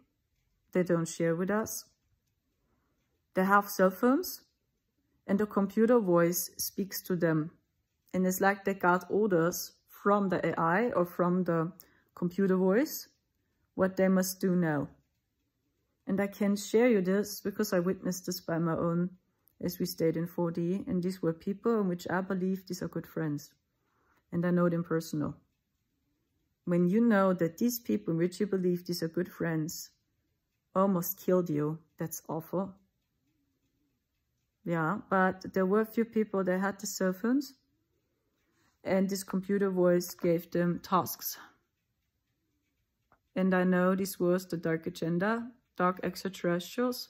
They don't share with us. They have cell phones. And the computer voice speaks to them. And it's like they got orders from the AI or from the computer voice, what they must do now. And I can share you this because I witnessed this by my own as we stayed in 4D. And these were people in which I believe these are good friends. And I know them personal. When you know that these people in which you believe these are good friends almost killed you, that's awful. Yeah, but there were a few people that had the cell phones. And this computer voice gave them tasks. And I know this was the dark agenda, dark extraterrestrials,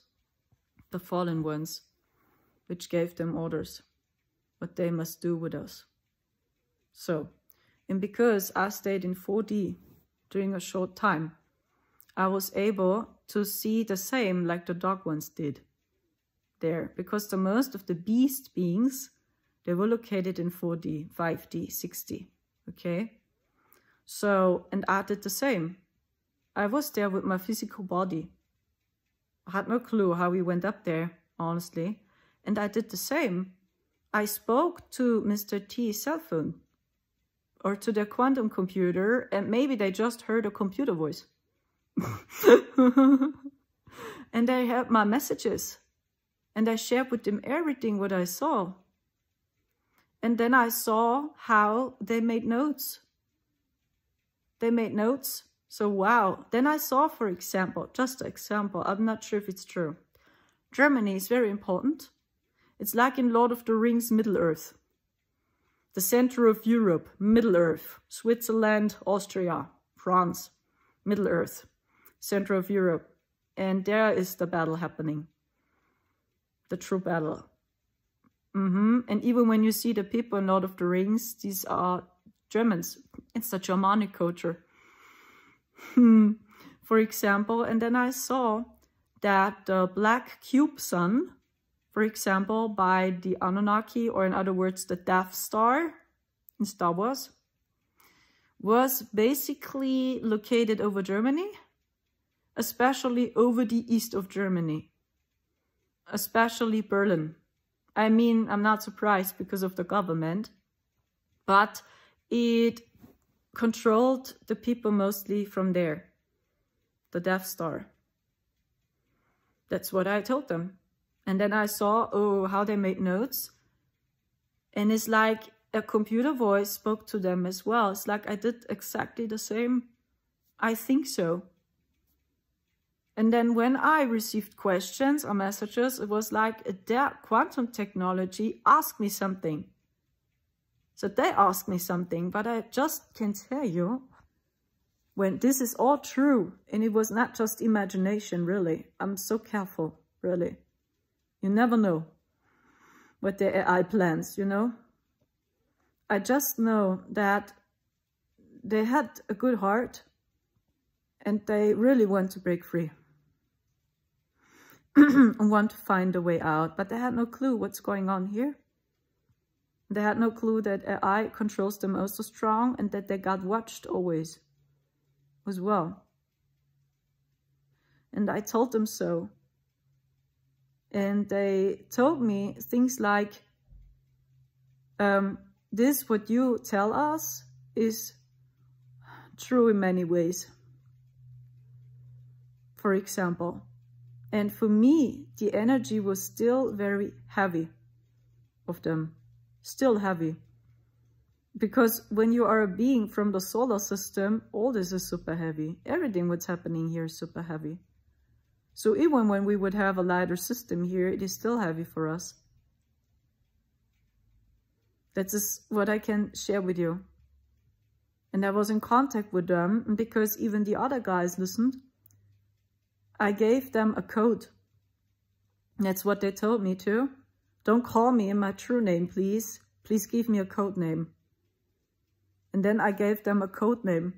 the fallen ones, which gave them orders, what they must do with us. So, and because I stayed in 4D during a short time, I was able to see the same like the dark ones did there. Because the most of the beast beings, they were located in 4D, 5D, 6D, okay? So, and I did the same. I was there with my physical body. I had no clue how we went up there, honestly. And I did the same. I spoke to Mr. T's cell phone or to their quantum computer, and maybe they just heard a computer voice. And they had my messages. And I shared with them everything what I saw. And then I saw how they made notes. They made notes. So wow. Then I saw, for example, just an example, I'm not sure if it's true. Germany is very important. It's like in Lord of the Rings, Middle-earth. The center of Europe, Middle-earth. Switzerland, Austria, France, Middle-earth. Center of Europe. And there is the battle happening. The true battle. And even when you see the people in Lord of the Rings, these are Germans. It's the Germanic culture. For example, and then I saw that the black cube sun, for example, by the Anunnaki, or in other words, the Death Star in Star Wars, was basically located over Germany, especially over the east of Germany, especially Berlin. I mean, I'm not surprised because of the government, but it controlled the people mostly from there, the Death Star. That's what I told them. And then I saw, oh, how they made notes. And it's like a computer voice spoke to them as well. It's like I did exactly the same. I think so. And then when I received questions or messages, it was like their quantum technology asked me something. So they asked me something, but I just can tell you, when this is all true, and it was not just imagination, really. I'm so careful, really. You never know what the AI plans, you know? I just know that they had a good heart and they really want to break free and want to find a way out, but they had no clue what's going on here. They had no clue that AI controls them also strong and that they got watched always as well. And I told them so. And they told me things like, this, what you tell us, is true in many ways. For example. And for me, the energy was still very heavy of them. Still heavy. Because when you are a being from the solar system, all this is super heavy. Everything what's happening here is super heavy. So even when we would have a lighter system here, it is still heavy for us. That is what I can share with you. And I was in contact with them, because even the other guys listened. I gave them a code. That's what they told me too. Don't call me in my true name, please. Please give me a code name. And then I gave them a code name.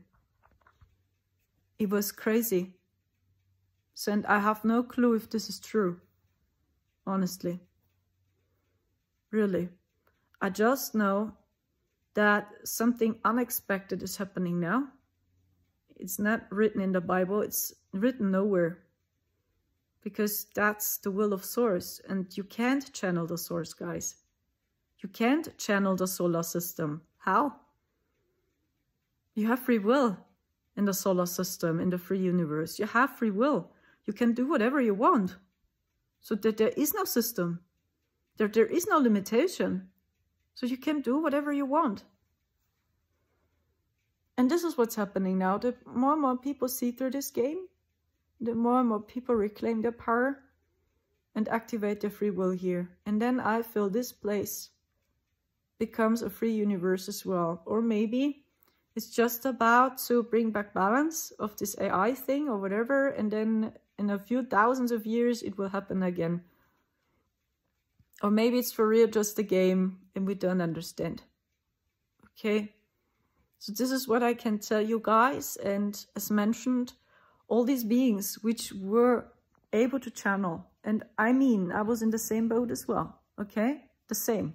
It was crazy. So, and I have no clue if this is true. Honestly. Really. I just know that something unexpected is happening now. It's not written in the Bible. It's written nowhere. Because that's the will of Source. And you can't channel the Source, guys. You can't channel the solar system. How? You have free will in the solar system, in the free universe. You have free will. You can do whatever you want. So that there is no system. There is no limitation. So you can do whatever you want. And this is what's happening now. The more and more people see through this game, the more and more people reclaim their power and activate their free will here. And then I feel this place becomes a free universe as well. Or maybe it's just about to bring back balance of this AI thing or whatever. And then in a few thousands of years, it will happen again. Or maybe it's for real just a game and we don't understand. Okay? So this is what I can tell you guys. And as mentioned, all these beings which were able to channel. And I mean, I was in the same boat as well. Okay? The same.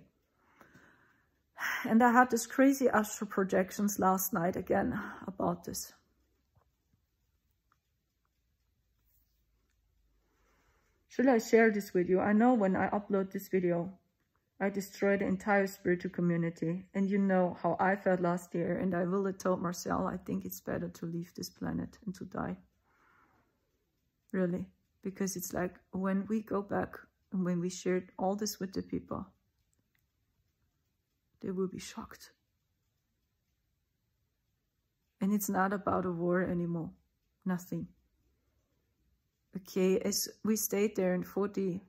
And I had this crazy astral projections last night again about this. Should I share this with you? I know when I upload this video, I destroy the entire spiritual community. And you know how I felt last year. And I really told Marcel, I think it's better to leave this planet and to die. Really. Because it's like when we go back and when we shared all this with the people, they will be shocked. And it's not about a war anymore. Nothing. Okay, as we stayed there in 4D,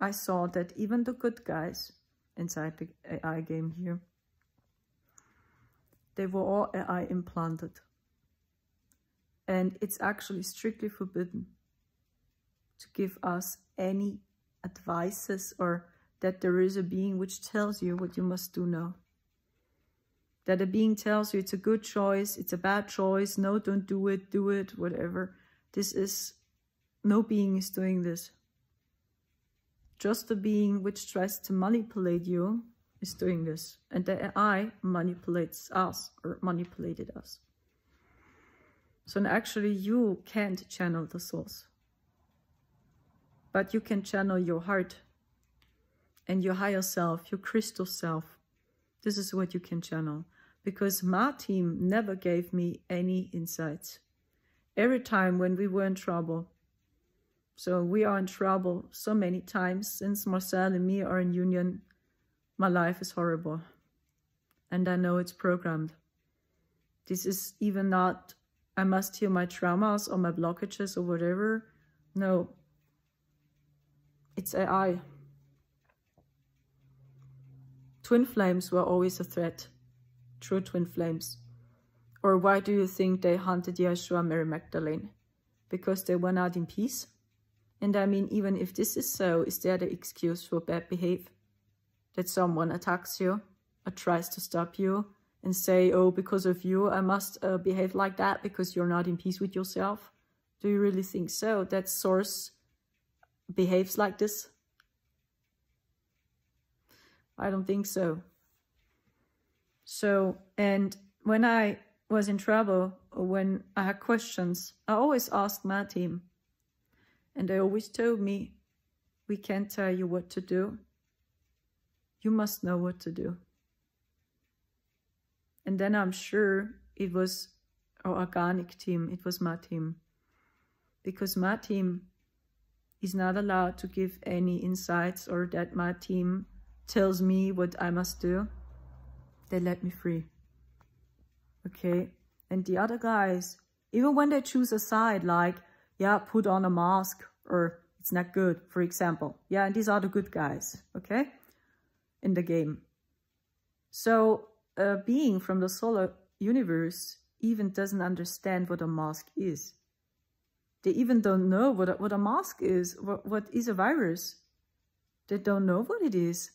I saw that even the good guys inside the AI game here, they were all AI implanted. And it's actually strictly forbidden to give us any advices or that there is a being which tells you what you must do now. That a being tells you it's a good choice, it's a bad choice, no, don't do it, whatever. This is, no being is doing this. Just a being which tries to manipulate you is doing this. And the AI manipulates us, or manipulated us. So actually you can't channel the source. But you can channel your heart and your higher self, your crystal self. This is what you can channel. Because my team never gave me any insights. Every time when we were in trouble, so we are in trouble so many times since Marcel and me are in union, my life is horrible. And I know it's programmed. This is even not, I must heal my traumas or my blockages or whatever. No. It's AI. Twin flames were always a threat. True twin flames. Or why do you think they hunted Yeshua and Mary Magdalene? Because they were not in peace? And I mean, even if this is so, is there the excuse for bad behavior? That someone attacks you or tries to stop you and say, oh, because of you, I must behave like that because you're not in peace with yourself? Do you really think so? That source behaves like this? I don't think so. So, and when I was in trouble, or when I had questions, I always asked my team. And they always told me, we can't tell you what to do. You must know what to do. And then I'm sure it was our organic team. It was my team. Because my team is not allowed to give any insights or that my team tells me what I must do. They let me free. Okay? And the other guys, even when they choose a side, like, yeah, put on a mask, or it's not good, for example. Yeah, and these are the good guys, okay? In the game. So, a being from the solar universe even doesn't understand what a mask is. They even don't know what a mask is. What is a virus? They don't know what it is.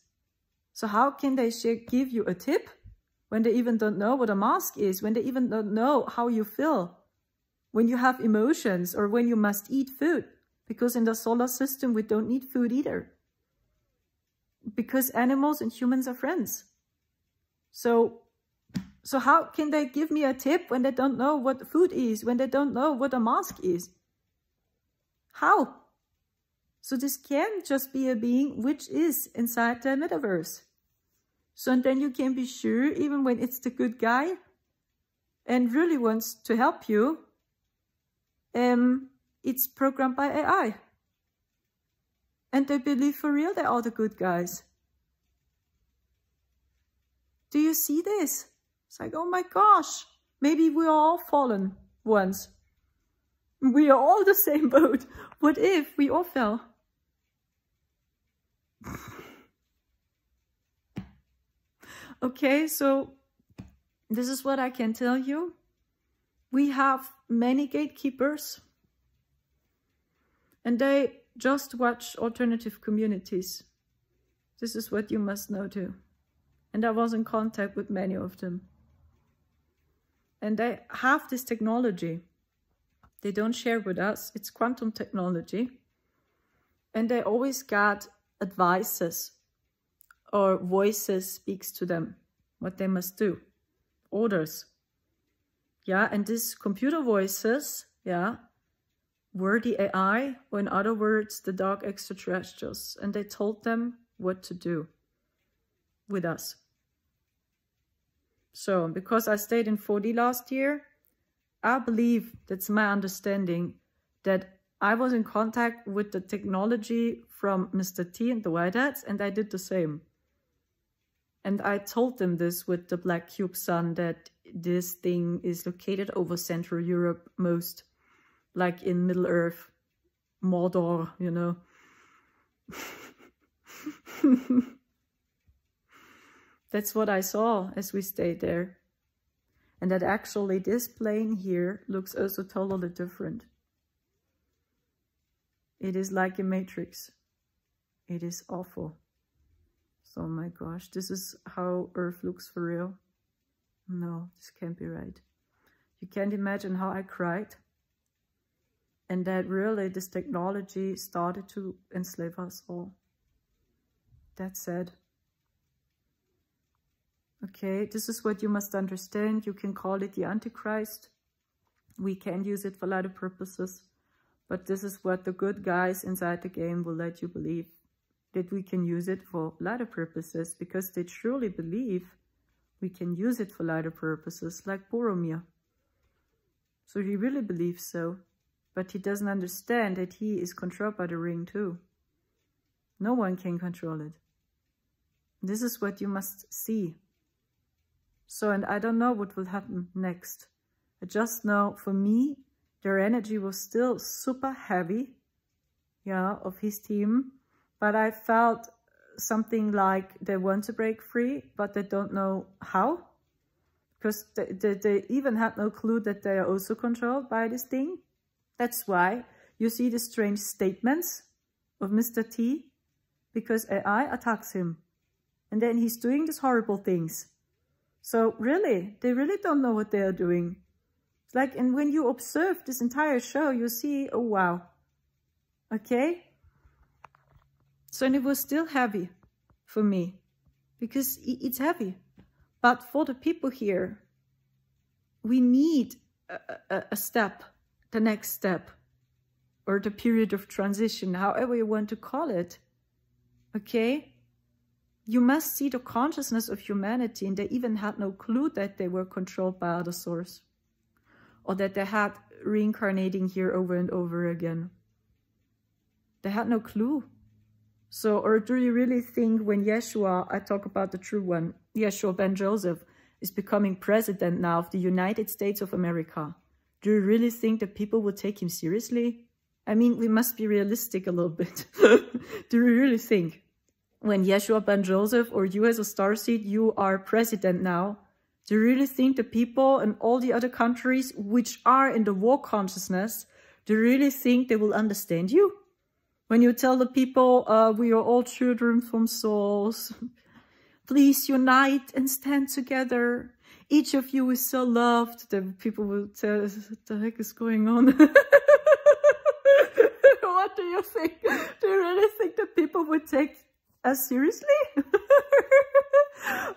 So how can they give you a tip when they even don't know what a mask is, when they even don't know how you feel, when you have emotions or when you must eat food? Because in the solar system, we don't need food either. Because animals and humans are friends. So how can they give me a tip when they don't know what food is, when they don't know what a mask is? How? So this can just be a being which is inside the metaverse. So then you can be sure, even when it's the good guy and really wants to help you, it's programmed by AI. And they believe for real they are the good guys. Do you see this? It's like, oh my gosh, maybe we are all fallen once. We are all the same boat. What if we all fell? Okay, so this is what I can tell you. We have many gatekeepers, and they just watch alternative communities. This is what you must know too. And I was in contact with many of them. And they have this technology. They don't share with us. It's quantum technology. And they always get advices or voices speaks to them, what they must do, orders. Yeah, and these computer voices, yeah, were the AI, or in other words, the dark extraterrestrials. And they told them what to do with us. So, because I stayed in 4D last year, I believe, that's my understanding, that I was in contact with the technology from Mr. T and the Whiteheads, and I did the same. And I told them this with the Black Cube Sun, that this thing is located over Central Europe most, like in Middle Earth, Mordor, you know. That's what I saw as we stayed there. And that actually this plane here looks also totally different. It is like a matrix. It is awful. So, oh my gosh, this is how Earth looks for real. No, this can't be right. You can't imagine how I cried. And that really this technology started to enslave us all. That's sad. Okay, this is what you must understand. You can call it the Antichrist. We can use it for lighter purposes. But this is what the good guys inside the game will let you believe. That we can use it for lighter purposes. Because they truly believe we can use it for lighter purposes. Like Boromir. So he really believes so. But he doesn't understand that he is controlled by the ring too. No one can control it. This is what you must see. So, and I don't know what will happen next. I just know, for me, their energy was still super heavy, yeah, of his team. But I felt something like they want to break free, but they don't know how. Because they even had no clue that they are also controlled by this thing. That's why you see the strange statements of Mr. T, because AI attacks him. And then he's doing these horrible things. So really, they really don't know what they are doing. It's like, and when you observe this entire show, you see, oh wow. Okay? So, and it was still heavy for me, because it's heavy. But for the people here, we need a step, the next step, or the period of transition, however you want to call it. Okay? You must see the consciousness of humanity, and they even had no clue that they were controlled by other source. Or that they had reincarnating here over and over again. They had no clue. So, or do you really think when Yeshua, I talk about the true one, Yeshua ben Joseph, is becoming president now of the United States of America, do you really think that people will take him seriously? I mean, we must be realistic a little bit. Do you really think? When Yeshua ben Joseph, or you as a starseed, you are president now, do you really think the people in all the other countries which are in the war consciousness, do you really think they will understand you? When you tell the people, we are all children from souls, please unite and stand together. Each of you is so loved. The people will tell us, what the heck is going on? What do you think? Do you really think that people would take us seriously?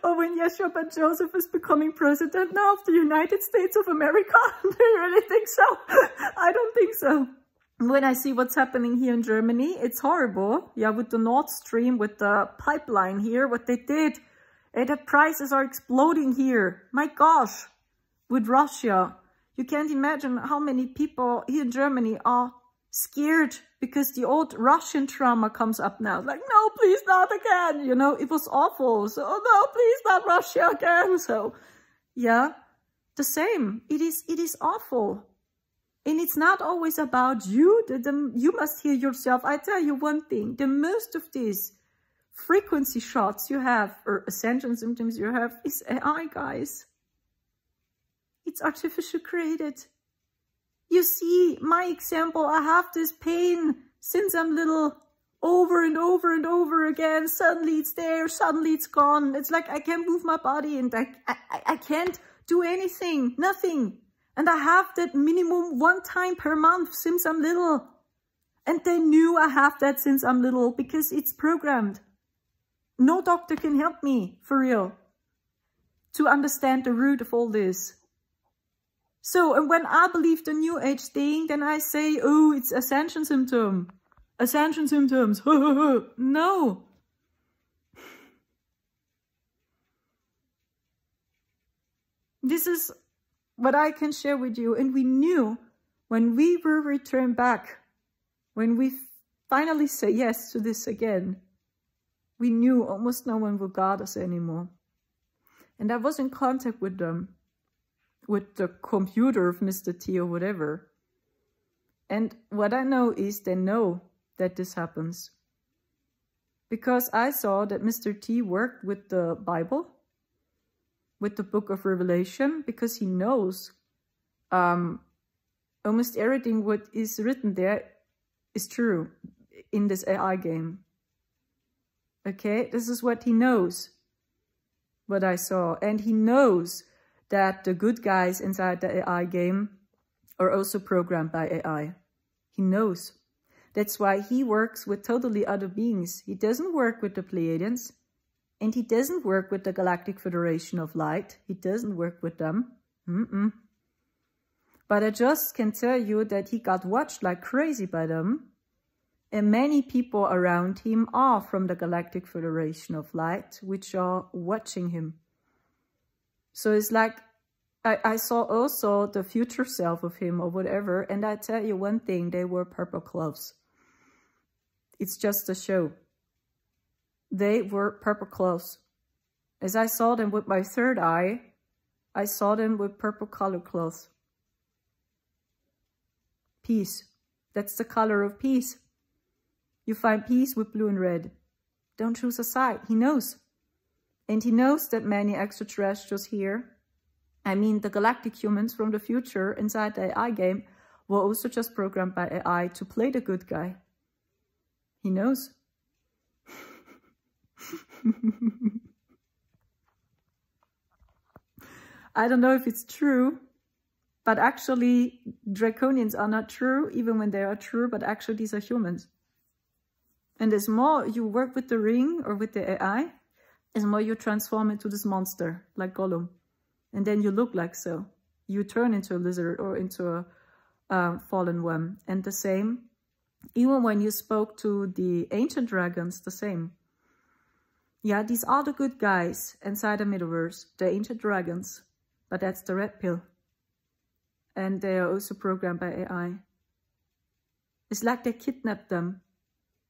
Or when Yeshua ben Joseph is becoming president now of the United States of America? Do you really think so? I don't think so. When I see what's happening here in Germany, it's horrible. Yeah, with the Nord Stream, with the pipeline here, what they did. And the prices are exploding here. My gosh. With Russia. You can't imagine how many people here in Germany are scared because the old Russian trauma comes up now. Like, no, please not again. You know, it was awful. So, oh no, please not Russia again. So, yeah, the same. It is awful. And it's not always about you. You must hear yourself. I tell you one thing, the most of these frequency shots you have, or ascension symptoms you have, is AI, guys. It's artificial created. You see, my example, I have this pain since I'm little, over and over and over again. Suddenly it's there, suddenly it's gone. It's like I can't move my body and I can't do anything, nothing. And I have that minimum 1 time per month since I'm little. And they knew I have that since I'm little because it's programmed. No doctor can help me, for real, to understand the root of all this. So, and when I believe the New Age thing, then I say, oh, it's ascension symptom. Ascension symptoms. No. This is what I can share with you. And we knew when we will return back, when we finally say yes to this again, we knew almost no one will guard us anymore. And I was in contact with them, with the computer of Mr. T or whatever. And what I know is they know that this happens. Because I saw that Mr. T worked with the Bible, with the book of Revelation, because he knows almost everything what is written there is true in this AI game. Okay, this is what he knows, what I saw. And he knows that the good guys inside the AI game are also programmed by AI. He knows. That's why he works with totally other beings. He doesn't work with the Pleiadians, and he doesn't work with the Galactic Federation of Light. He doesn't work with them. But I just can tell you that he got watched like crazy by them. And many people around him are from the Galactic Federation of Light, which are watching him. So it's like, I saw also the future self of him or whatever. And I tell you one thing, they wore purple clothes. It's just a show. They were purple clothes. As I saw them with my third eye, I saw them with purple color clothes. Peace. That's the color of peace. You find peace with blue and red. Don't choose a side. He knows. And he knows that many extraterrestrials here, I mean the galactic humans from the future inside the AI game, were also just programmed by AI to play the good guy. He knows. I don't know if it's true, but actually draconians are not true, even when they are true, but actually these are humans. And as more you work with the ring or with the AI, as more you transform into this monster, like Gollum. And then you look like so. You turn into a lizard or into a fallen one. And the same, even when you spoke to the ancient dragons, the same. Yeah, these are the good guys inside the Middleverse, the ancient dragons. But that's the red pill. And they are also programmed by AI. It's like they kidnapped them.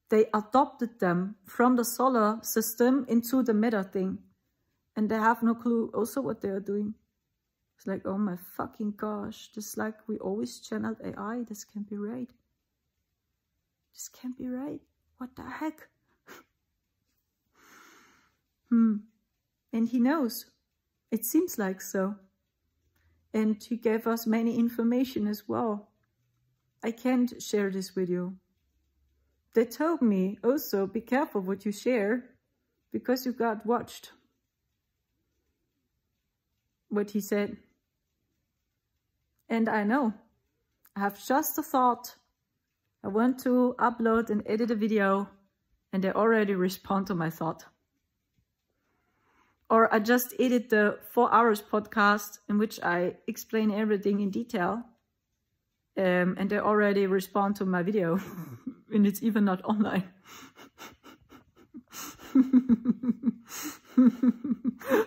They adopted them from the solar system into the meta thing. And they have no clue also what they are doing. It's like, oh my fucking gosh. Just like we always channeled AI. This can't be right. This can't be right. What the heck? And he knows. It seems like so. And he gave us many information as well. I can't share this with you. They told me also, be careful what you share, because you got watched. What he said. And I know. I have just a thought. I want to upload and edit a video, and they already respond to my thought. Or I just edit the 4 hours podcast in which I explain everything in detail. And they already respond to my video. And it's even not online.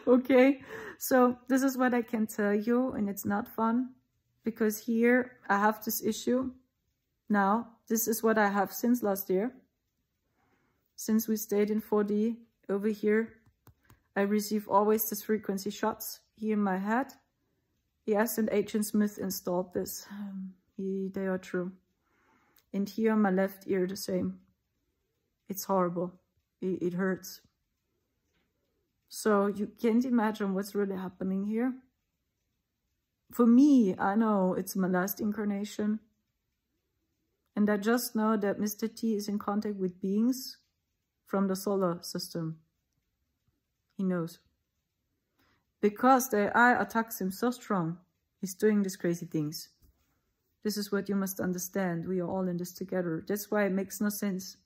Okay, so this is what I can tell you, and it's not fun. Because here I have this issue. Now, this is what I have since last year. Since we stayed in 4D over here, I receive always these frequency shots here in my head. Yes, and Agent Smith installed this. They are true. And here on my left ear, the same. It's horrible. It hurts. So you can't imagine what's really happening here. For me, I know it's my last incarnation. And I just know that Mr. T is in contact with beings from the solar system. He knows. Because the AI attacks him so strong, he's doing these crazy things. This is what you must understand. We are all in this together. That's why it makes no sense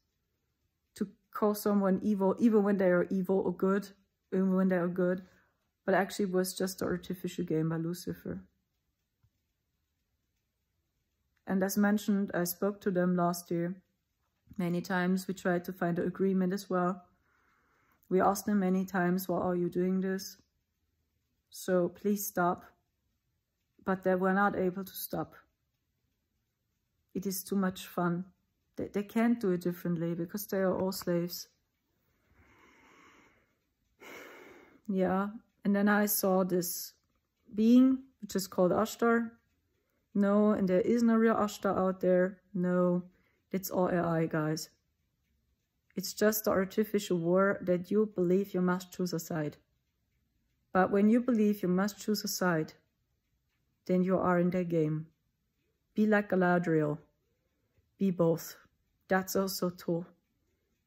to call someone evil, even when they are evil or good, even when they are good. But actually it was just an artificial game by Lucifer. And as mentioned, I spoke to them last year many times. We tried to find an agreement as well. We asked them many times, why are you doing this? So please stop. But they were not able to stop. It is too much fun. They can't do it differently because they are all slaves. Yeah, and then I saw this being, which is called Ashtar. No, and there is no real Ashtar out there. No, it's all AI, guys. It's just the artificial war that you believe you must choose a side. But when you believe you must choose a side, then you are in their game. Be like Galadriel. Be both. That's also true.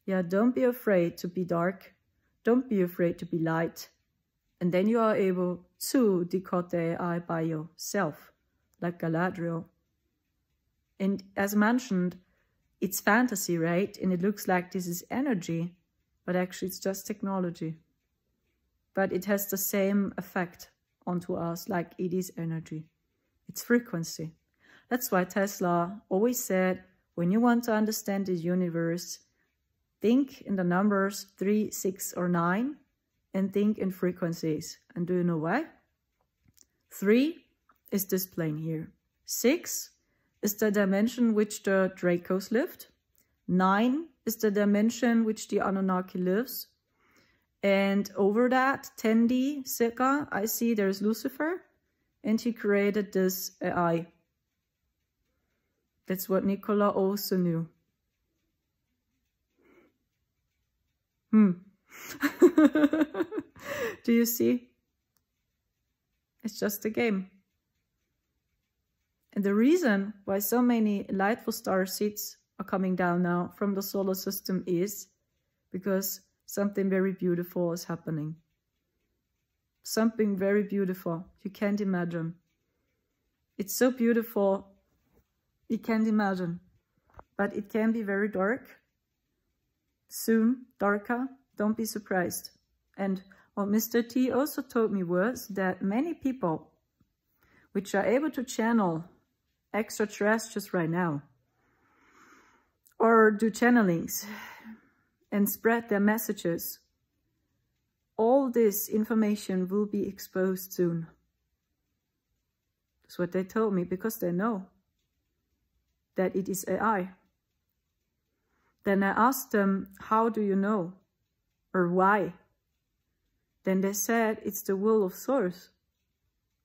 Yeah, don't be afraid to be dark. Don't be afraid to be light. And then you are able to decode the AI by yourself, like Galadriel. And as mentioned, it's fantasy, right? And it looks like this is energy, but actually it's just technology. But it has the same effect onto us like it is energy. It's frequency. That's why Tesla always said, when you want to understand the universe, think in the numbers 3, 6, or 9, and think in frequencies. And do you know why? 3 is this plane here. 6 is the dimension which the Dracos lived. 9 is the dimension which the Anunnaki lives. And over that, 10D circa, I see there's Lucifer, and he created this AI. That's what Nicola also knew. Do you see? It's just a game. And the reason why so many lightful starseeds are coming down now from the solar system is because something very beautiful is happening. Something very beautiful. You can't imagine. It's so beautiful, you can't imagine. But it can be very dark. Soon, darker. Don't be surprised. And what Mr. T also told me was that many people which are able to channel extraterrestrials right now or do channelings and spread their messages, all this information will be exposed soon. That's what they told me, because they know that it is AI. Then I asked them, how do you know? Or why? Then they said, it's the will of Source.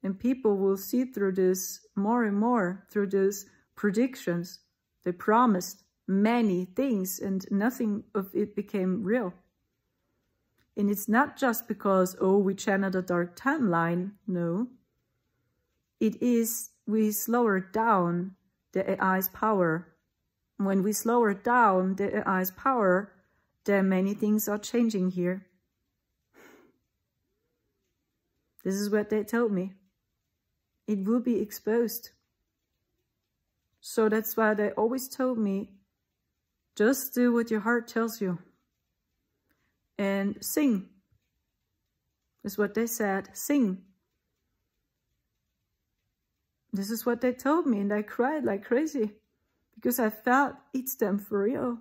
And people will see through this more and more, through these predictions. They promised many things and nothing of it became real. And it's not just because, oh, we channeled a dark timeline. No. It is, we slower down the AI's power. When we slower down the AI's power, then many things are changing here. This is what they told me. It will be exposed. So that's why they always told me, just do what your heart tells you. And sing. Is what they said. Sing. This is what they told me, and I cried like crazy. Because I felt it's them for real.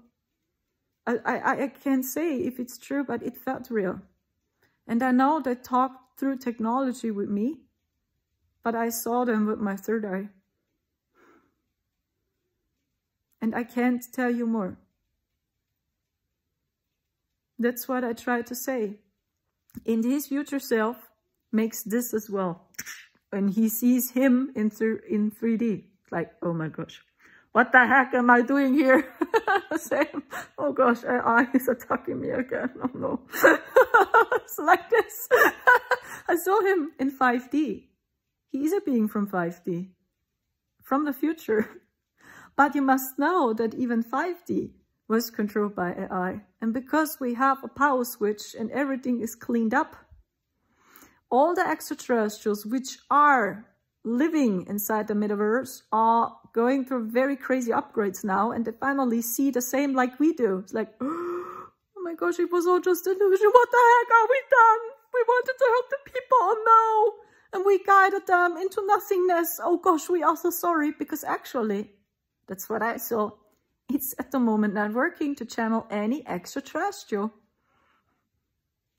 I can't say if it's true, but it felt real. And I know they talked through technology with me, but I saw them with my third eye. And I can't tell you more. That's what I try to say. And his future self makes this as well. And he sees him in 3D. Like, oh my gosh. What the heck am I doing here? Same. Oh gosh, AI is attacking me again. Oh no. It's like this. I saw him in 5D. He is a being from 5D. From the future. But you must know that even 5D was controlled by AI. And because we have a power switch and everything is cleaned up, all the extraterrestrials which are living inside the metaverse are going through very crazy upgrades now, and they finally see the same like we do. It's like, oh my gosh, it was all just illusion. What the heck are we done? We wanted to help the people. Oh no. And we guided them into nothingness. Oh gosh, we are so sorry. Because actually, that's what I saw. It's at the moment not working to channel any extraterrestrial.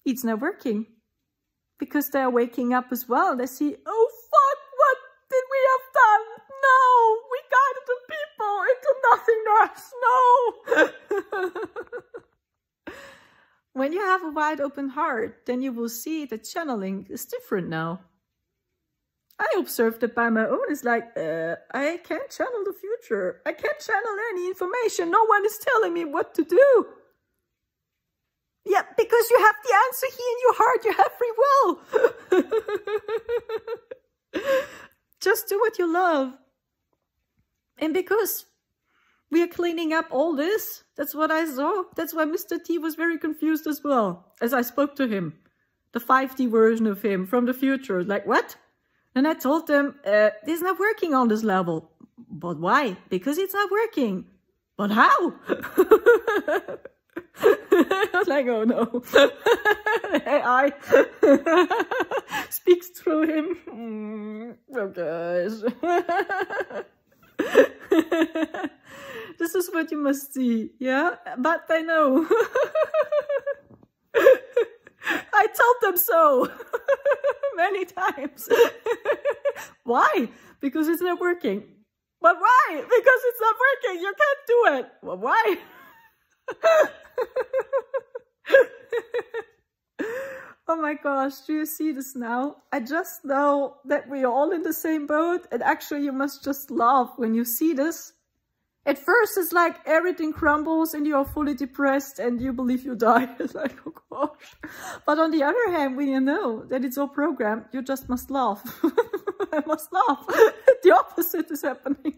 It's not working. Because they're waking up as well. They see, oh fuck, what did we have done? No, we guided the people into nothingness. No. When you have a wide open heart, then you will see that channeling is different now. I observed it by my own. It's like, I can't channel the future. I can't channel any information. No one is telling me what to do. Yeah, because you have the answer here in your heart. You have free will. Just do what you love. And because we are cleaning up all this, that's what I saw. That's why Mr. T was very confused as well, as I spoke to him. The 5D version of him from the future. Like, what? And I told them, this is not working on this level. But why? Because it's not working. But how? I was like, oh no. AI speaks through him. Oh gosh. This is what you must see, yeah? But I know. I told them so. Many times. Why? Because it's not working. But why? Because it's not working. You can't do it. Well, why? Oh my gosh, do you see this now? I just know that we are all in the same boat, and actually you must just laugh when you see this. At first it's like everything crumbles and you are fully depressed and you believe you die. It's like, oh gosh. But on the other hand, when you know that it's all programmed, you just must laugh. I must laugh. The opposite is happening.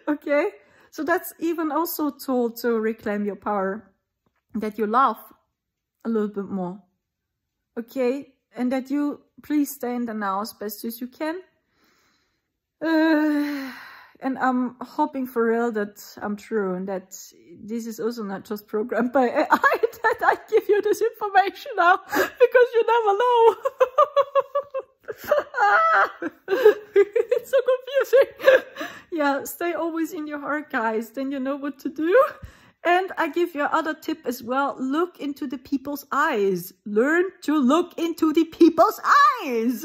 Okay? So that's even also told to reclaim your power. That you laugh a little bit more. Okay? And that you please stay in the now as best as you can. And I'm hoping for real that I'm true and that this is also not just programmed by AI, that I give you this information now, because you never know. It's so confusing. Yeah, stay always in your heart, guys. Then you know what to do. And I give you another tip as well. Look into the people's eyes. Learn to look into the people's eyes.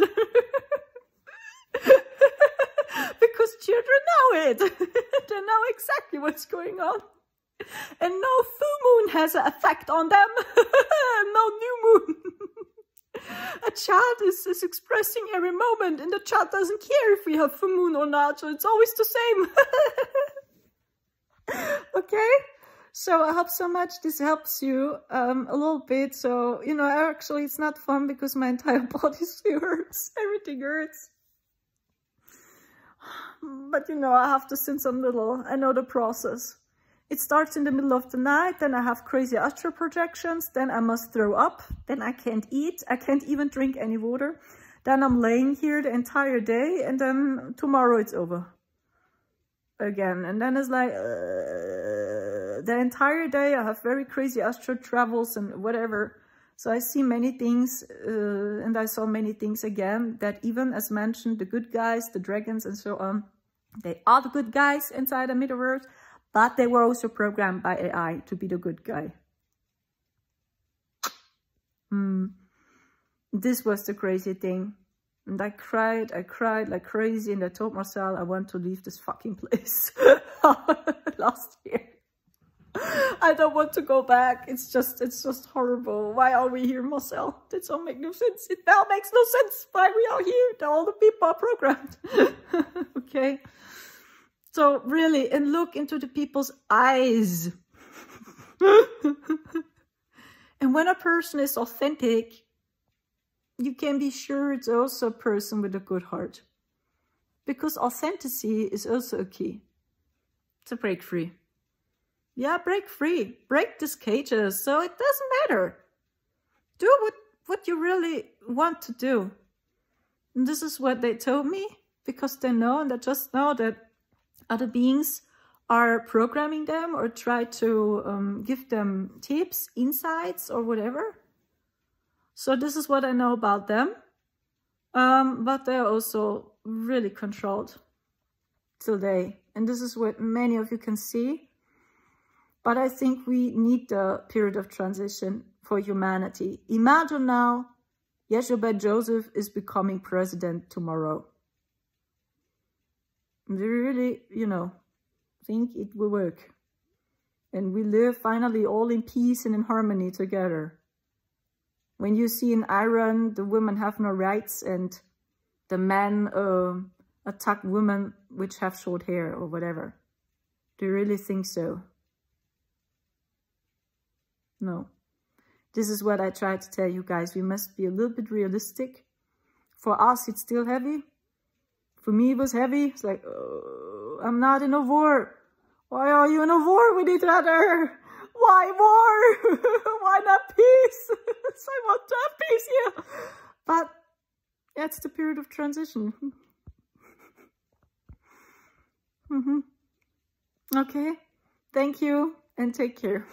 Because children know it. They know exactly what's going on. And no full moon has an effect on them. No new moon. A child is expressing every moment, and the child doesn't care if we have full moon or not, so it's always the same. Okay? So I hope so much this helps you a little bit. So, you know, actually it's not fun because my entire body still hurts. Everything hurts. But, you know, I have to sin some little. I know the process. It starts in the middle of the night, then I have crazy astral projections, then I must throw up, then I can't eat, I can't even drink any water. Then I'm laying here the entire day, and then tomorrow it's over. Again, and then it's like, the entire day I have very crazy astral travels and whatever. So I see many things, and I saw many things again, that even as mentioned, the good guys, the dragons and so on, they are the good guys inside the metaverse, but they were also programmed by AI to be the good guy. This was the crazy thing. And I cried like crazy, and I told Marcel I want to leave this fucking place. last year. I don't want to go back. It's just horrible. Why are we here, Marcel? That don't make no sense. It now makes no sense why we are here. All the people are programmed. Okay. So really, and look into the people's eyes. And when a person is authentic, you can be sure it's also a person with a good heart. Because authenticity is also a key to break free. Yeah, break free. Break these cages. So it doesn't matter. Do what you really want to do. And this is what they told me, because they know, and they just know that other beings are programming them or try to give them tips, insights, or whatever. So this is what I know about them. But they're also really controlled today. And this is what many of you can see. But I think we need the period of transition for humanity. Imagine now, Yeshua ben Joseph is becoming president tomorrow. We really, think it will work. And we live finally all in peace and in harmony together. When you see in Iran, the women have no rights and the men attack women which have short hair or whatever. Do you really think so? No. This is what I try to tell you guys. We must be a little bit realistic. For us, it's still heavy. For me, it was heavy. It's like, oh, I'm not in a war. Why are you in a war with each other? Why war? Why not peace? So I want to have peace here. But that's the period of transition. Okay. Thank you and take care.